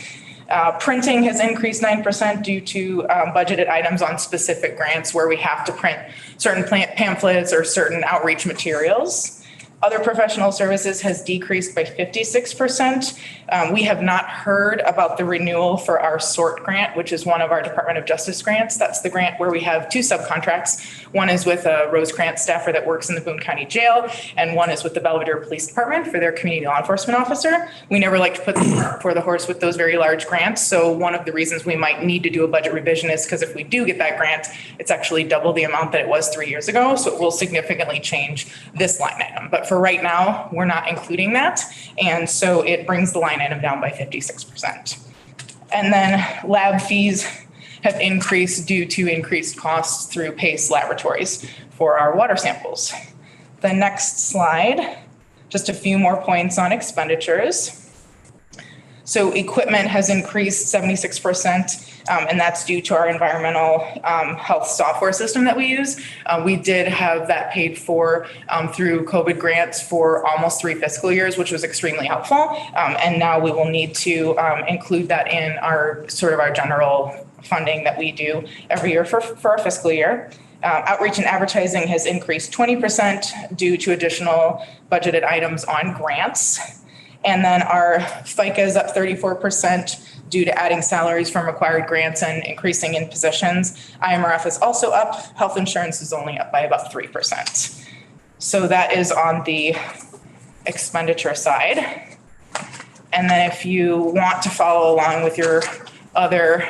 Printing has increased 9% due to budgeted items on specific grants where we have to print certain pamphlets or certain outreach materials. Other professional services has decreased by 56%. We have not heard about the renewal for our SORT grant, which is one of our Department of Justice grants. That's the grant where we have 2 subcontracts. One is with a Rosecrans staffer that works in the Boone County Jail, and one is with the Belvedere Police Department for their community law enforcement officer. We never like to put the cart before the horse with those very large grants. So one of the reasons we might need to do a budget revision is because if we do get that grant, it's actually double the amount that it was 3 years ago. So it will significantly change this line item. But for right now, we're not including that. And so it brings the line item down by 56%. And then lab fees have increased due to increased costs through PACE laboratories for our water samples. The next slide, just a few more points on expenditures. So equipment has increased 76%, and that's due to our environmental health software system that we use. We did have that paid for through COVID grants for almost 3 fiscal years, which was extremely helpful. And now we will need to include that in our sort of our general funding that we do every year for our fiscal year. Outreach and advertising has increased 20% due to additional budgeted items on grants. And then our FICA is up 34% due to adding salaries from required grants and increasing in positions. IMRF is also up. Health insurance is only up by about 3%. So that is on the expenditure side. And then if you want to follow along with your other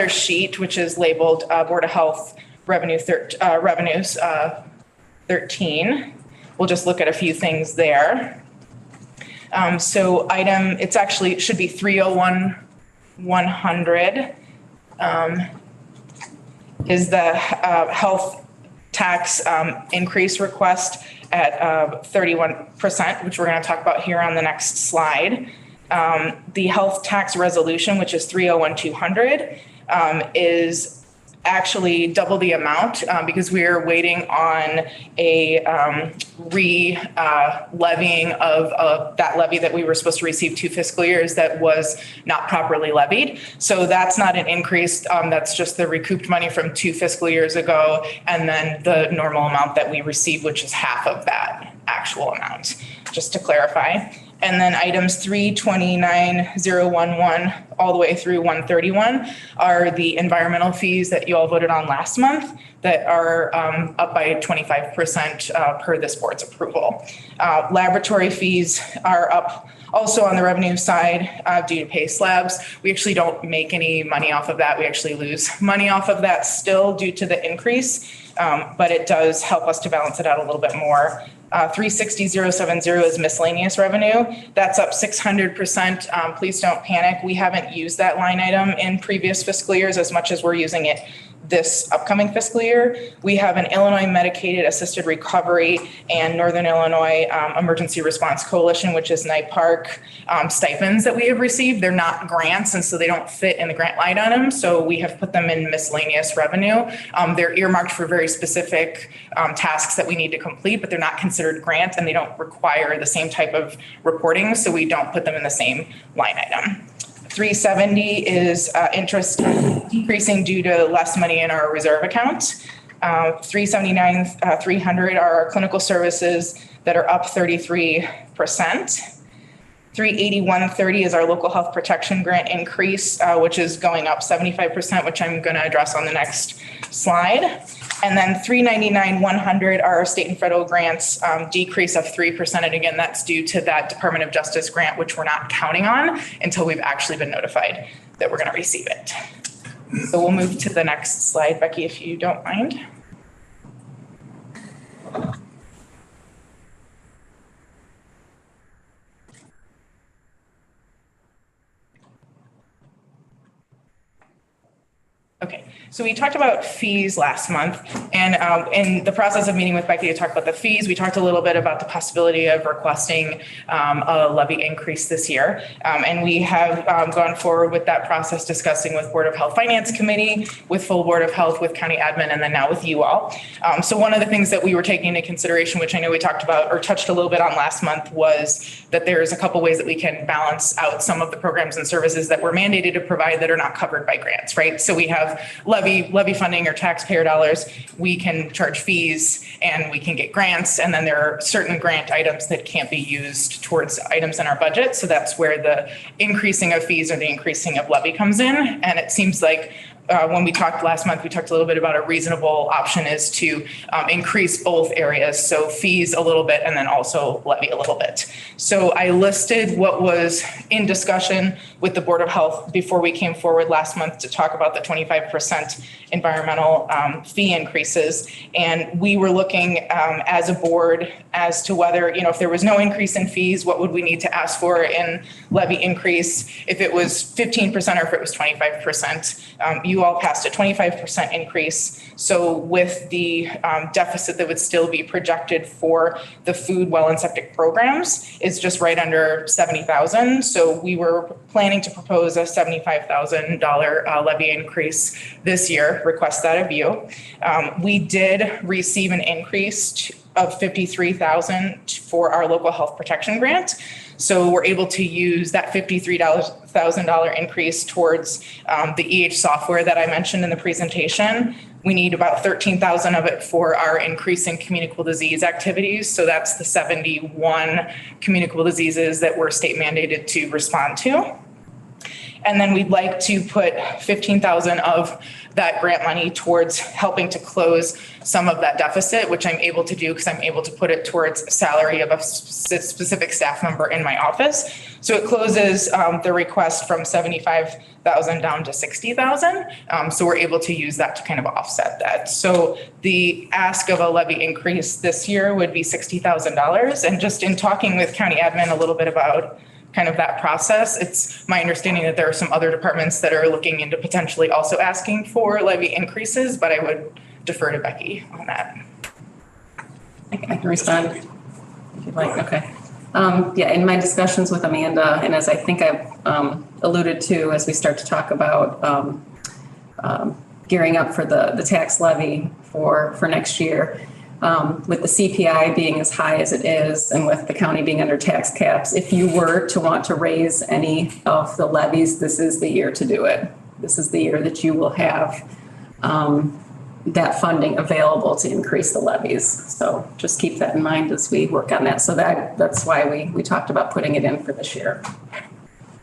sheet, which is labeled Board of Health revenues 13, we'll just look at a few things there. So it should be 301-100 is the health tax increase request at 31%, which we're going to talk about here on the next slide. The health tax resolution, which is 301-200, is actually double the amount because we are waiting on a levying of that levy that we were supposed to receive 2 fiscal years that was not properly levied. So that's not an increase. That's just the recouped money from 2 fiscal years ago, and then the normal amount that we receive, which is half of that actual amount, just to clarify. And then items 329-011 all the way through 131 are the environmental fees that you all voted on last month that are up by 25% per this board's approval. Laboratory fees are up also on the revenue side due to pay slabs. We actually don't make any money off of that. We actually lose money off of that still due to the increase, but it does help us to balance it out a little bit more. 360-070 is miscellaneous revenue. That's up 600%. Please don't panic. We haven't used that line item in previous fiscal years as much as we're using it this upcoming fiscal year. We have an Illinois Medicaid Assisted Recovery and Northern Illinois Emergency Response Coalition, which is NIPARC stipends that we have received. They're not grants, and so they don't fit in the grant line item. So we have put them in miscellaneous revenue. They're earmarked for very specific tasks that we need to complete, but they're not considered grant and they don't require the same type of reporting. So we don't put them in the same line item. 370 is interest decreasing due to less money in our reserve account. 379-300 are our clinical services that are up 33%. 381-30 is our local health protection grant increase, which is going up 75%, which I'm going to address on the next slide. And then 399-100 are our state and federal grants decrease of 3%. And again, that's due to that Department of Justice grant, which we're not counting on until we've actually been notified that we're going to receive it. So we'll move to the next slide, Becky, if you don't mind. Okay, so we talked about fees last month, and in the process of meeting with Becky to talk about the fees, we talked a little bit about the possibility of requesting a levy increase this year. And we have gone forward with that process, discussing with Board of Health Finance Committee, with full Board of Health, with County Admin, and then now with you all. So one of the things that we were taking into consideration, which I know we talked about or touched a little bit on last month, was that there's a couple ways that we can balance out some of the programs and services that we're mandated to provide that are not covered by grants, right? So we have levy funding or taxpayer dollars. We can charge fees and we can get grants. And then there are certain grant items that can't be used towards items in our budget. So that's where the increasing of fees or the increasing of levy comes in. And it seems like when we talked last month, we talked a little bit about a reasonable option is to increase both areas. So fees a little bit and then also levy a little bit. So I listed what was in discussion with the Board of Health before we came forward last month to talk about the 25% environmental fee increases. And we were looking as a board as to whether, if there was no increase in fees, what would we need to ask for in levy increase? If it was 15% or if it was 25%. You all passed a 25% increase. So with the deficit that would still be projected for the food, well, and septic programs is just right under $70,000. So we were planning to propose a $75,000 levy increase this year, request that of you. We did receive an increase of $53,000 for our local health protection grant. So we're able to use that $53,000 increase towards the EH software that I mentioned in the presentation. We need about 13,000 of it for our increasing communicable disease activities. So that's the 71 communicable diseases that we're state mandated to respond to. And then we'd like to put 15,000 of that grant money towards helping to close some of that deficit, which I'm able to do because I'm able to put it towards salary of a specific staff member in my office. So it closes the request from 75,000 down to 60,000. So we're able to use that to kind of offset that. So the ask of a levy increase this year would be $60,000. And just in talking with county admin a little bit about kind of that process, it's my understanding that there are some other departments that are looking into potentially also asking for levy increases, but I would defer to Becky on that. I can respond if you'd like. Okay. Yeah, in my discussions with Amanda, and as I think I've alluded to as we start to talk about gearing up for the tax levy for next year, with the CPI being as high as it is and with the county being under tax caps, if you were to want to raise any of the levies, this is the year to do it. This is the year that you will have that funding available to increase the levies. So just keep that in mind as we work on that. So that's why we talked about putting it in for this year.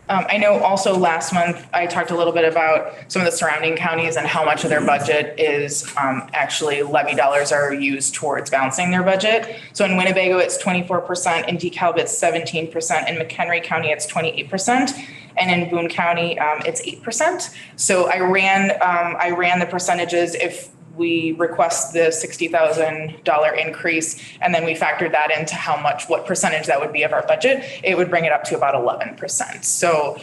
I know also last month I talked a little bit about some of the surrounding counties and how much of their budget is actually levy dollars are used towards balancing their budget. So in Winnebago, it's 24%, in DeKalb, it's 17%, in McHenry County, it's 28%, and in Boone County, it's 8%. So I ran the percentages if we request the $60,000 increase, and then we factored that into what percentage that would be of our budget, it would bring it up to about 11%. So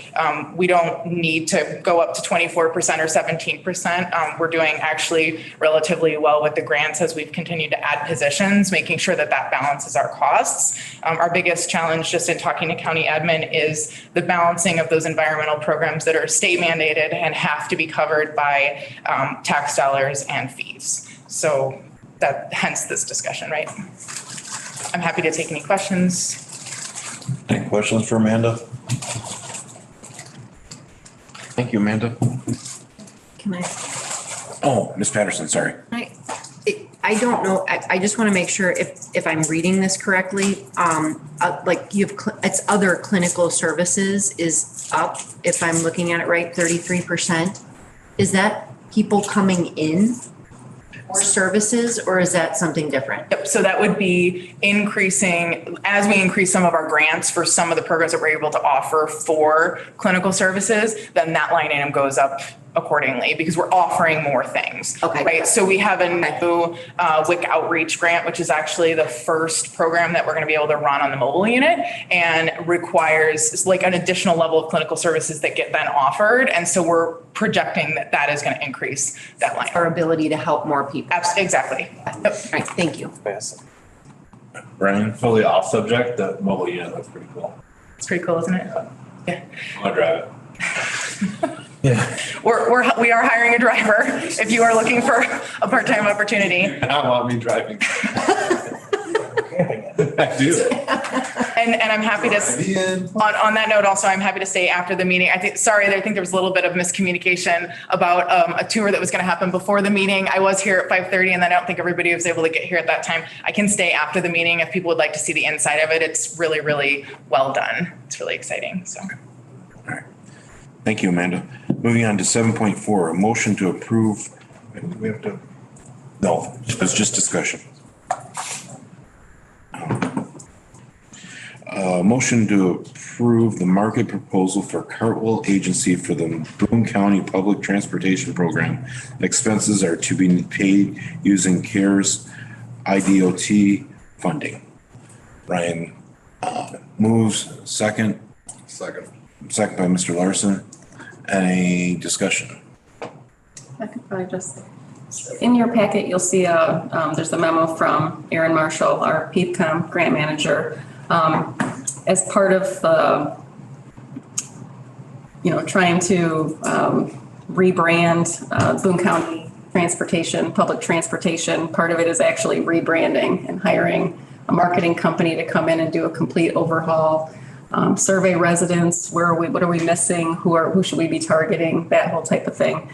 we don't need to go up to 24% or 17%. We're doing actually relatively well with the grants as we've continued to add positions, making sure that that balances our costs. Our biggest challenge just in talking to county admin is the balancing of those environmental programs that are state mandated and have to be covered by tax dollars and fees. So hence this discussion, right? I'm happy to take any questions. Any questions for Amanda? Thank you, Amanda. Can I? Oh, Ms. Patterson, sorry. I don't know. I just want to make sure if I'm reading this correctly, like it's other clinical services is up. If I'm looking at it right, 33%. Is that people coming in for services, or is that something different? Yep. So that would be increasing as we increase some of our grants for some of the programs that we're able to offer for clinical services, then that line item goes up accordingly because we're offering more things. Okay. Right. So we have a new WIC outreach grant, which is actually the first program that we're going to be able to run on the mobile unit and requires like an additional level of clinical services that get then offered. And so we're projecting that is going to increase that line. Our ability to help more people. Exactly. Yep. All right. Thank you. Brian? Totally off subject, the mobile unit looks pretty cool. It's pretty cool, isn't it? Yeah. I'm gonna drive it. Yeah. We are hiring a driver if you are looking for a part-time opportunity. I want me driving. I do. And I'm happy to, on that note also, I'm happy to stay after the meeting. I think there was a little bit of miscommunication about a tour that was going to happen before the meeting. I was here at 5:30 and I don't think everybody was able to get here at that time. I can stay after the meeting if people would like to see the inside of it. It's really, really well done. It's really exciting. So. All right. Thank you, Amanda. Moving on to 7.4, a motion to approve. We have to. No, it's just discussion. Motion to approve the market proposal for Cartwell Agency for the Boone County Public Transportation Program. Expenses are to be paid using CARES IDOT funding. Brian moves. Second by Mr. Larson. Any discussion? I could probably just, in your packet, you'll see there's a memo from Erin Marshall, our PEPCOM grant manager. As part of trying to rebrand Boone County transportation, public transportation, part of it is actually rebranding and hiring a marketing company to come in and do a complete overhaul survey residents, what are we missing, who should we be targeting, that whole type of thing.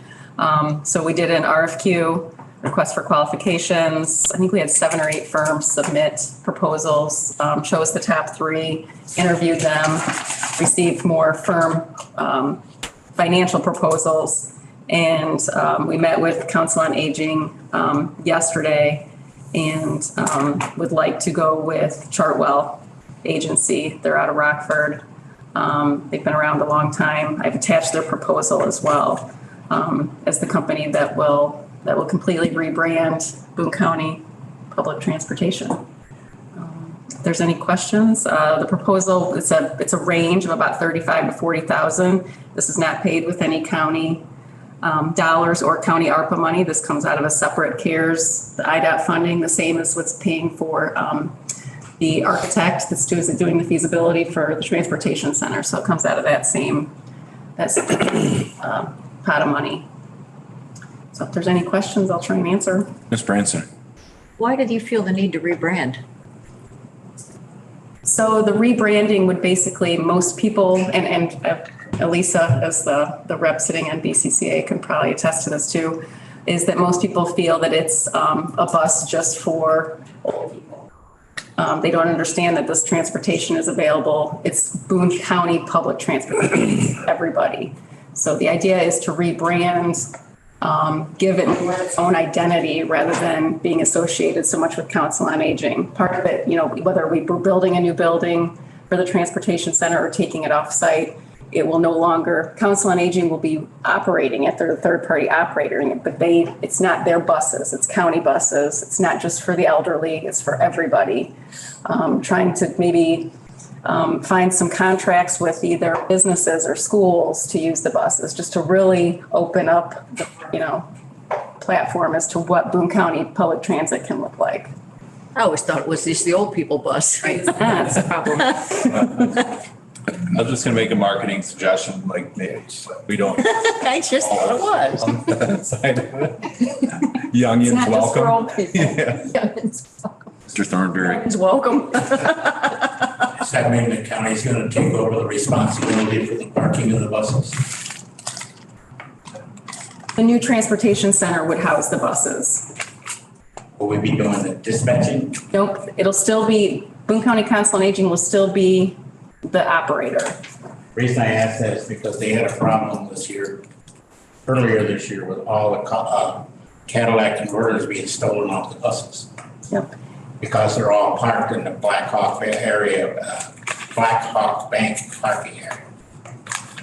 So we did an RFQ, request for qualifications. I think we had 7 or 8 firms submit proposals, chose the top 3, interviewed them, received more firm financial proposals. And we met with Council on Aging yesterday and would like to go with Chartwell Agency. They're out of Rockford. They've been around a long time. I've attached their proposal as well as the company that will completely rebrand Boone County Public Transportation. If there's any questions, the proposal, it's a range of about 35 to 40,000. This is not paid with any county dollars or county ARPA money. This comes out of a separate CARES, the IDOT funding, the same as what's paying for the architect that's doing the feasibility for the transportation center. So it comes out of that same pot of money. So if there's any questions, I'll try and answer. Ms. Branson. Why did you feel the need to rebrand? So the rebranding would basically, most people, and Elisa, as the rep sitting on BCCA, can probably attest to this too, is that most people feel that it's a bus just for old people. They don't understand that this transportation is available. It's Boone County public transportation, everybody. So the idea is to rebrand, give it its own identity rather than being associated so much with Council on Aging. Part of it, whether we're building a new building for the transportation center or taking it off site, it will no longer, Council on Aging will be operating it. They're the third party operating it, but it's not their buses, it's county buses. It's not just for the elderly, it's for everybody. Trying to maybe find some contracts with either businesses or schools to use the buses, just to really open up the, platform as to what Boone County public transit can look like. I always thought it was just the old people bus. Right. That's a problem. I was just gonna make a marketing suggestion, like, we don't. I just thought it was. Youngins, It's not just for welcome. old people. Yeah. Youngins, welcome. Mr. Thornberry. Youngins, welcome. Does that mean the county's gonna take over the responsibility for the parking of the buses? The new transportation center would house the buses. Will we be doing the dispatching? Nope, it'll still be, Boone County Council on Aging will still be the operator. The reason I ask that is because they had a problem earlier this year, with all the Cadillac converters being stolen off the buses. Yep. Because they're all parked in the Black Hawk area, Black Hawk Bank parking area.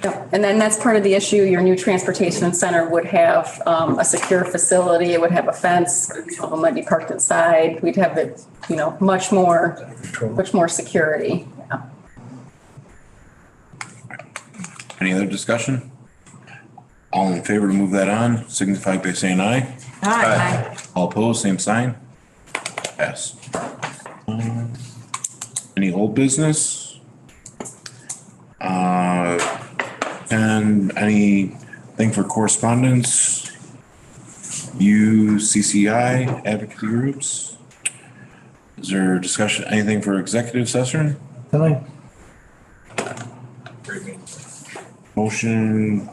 Yep. And then that's part of the issue. Your new transportation center would have a secure facility. It would have a fence. Some of them might be parked inside. We'd have it, much more security. Yeah. Any other discussion? All in favor to move that on, signify by saying aye. Aye. All opposed, same sign. Pass. Any old business? And anything for correspondence? UCCI advocacy groups? Is there discussion, anything for executive session? Tonight. Motion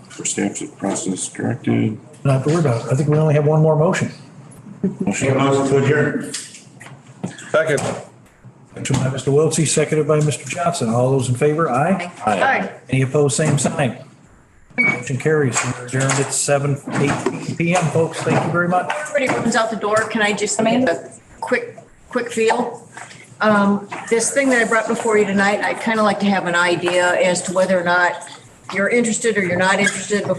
for staff to process corrected. Not to worry about it. I think we only have one more motion. Motion to adjourn. Second. Motion by Mr. Wiltsey, seconded by Mr. Johnson. All those in favor, aye? Aye. Any opposed, same sign. Motion carries. We're adjourned at 7:08 PM, folks. Thank you very much. Everybody runs out the door. Can I just make a quick feel? This thing that I brought before you tonight, I'd kind of like to have an idea as to whether or not you're interested or you're not interested before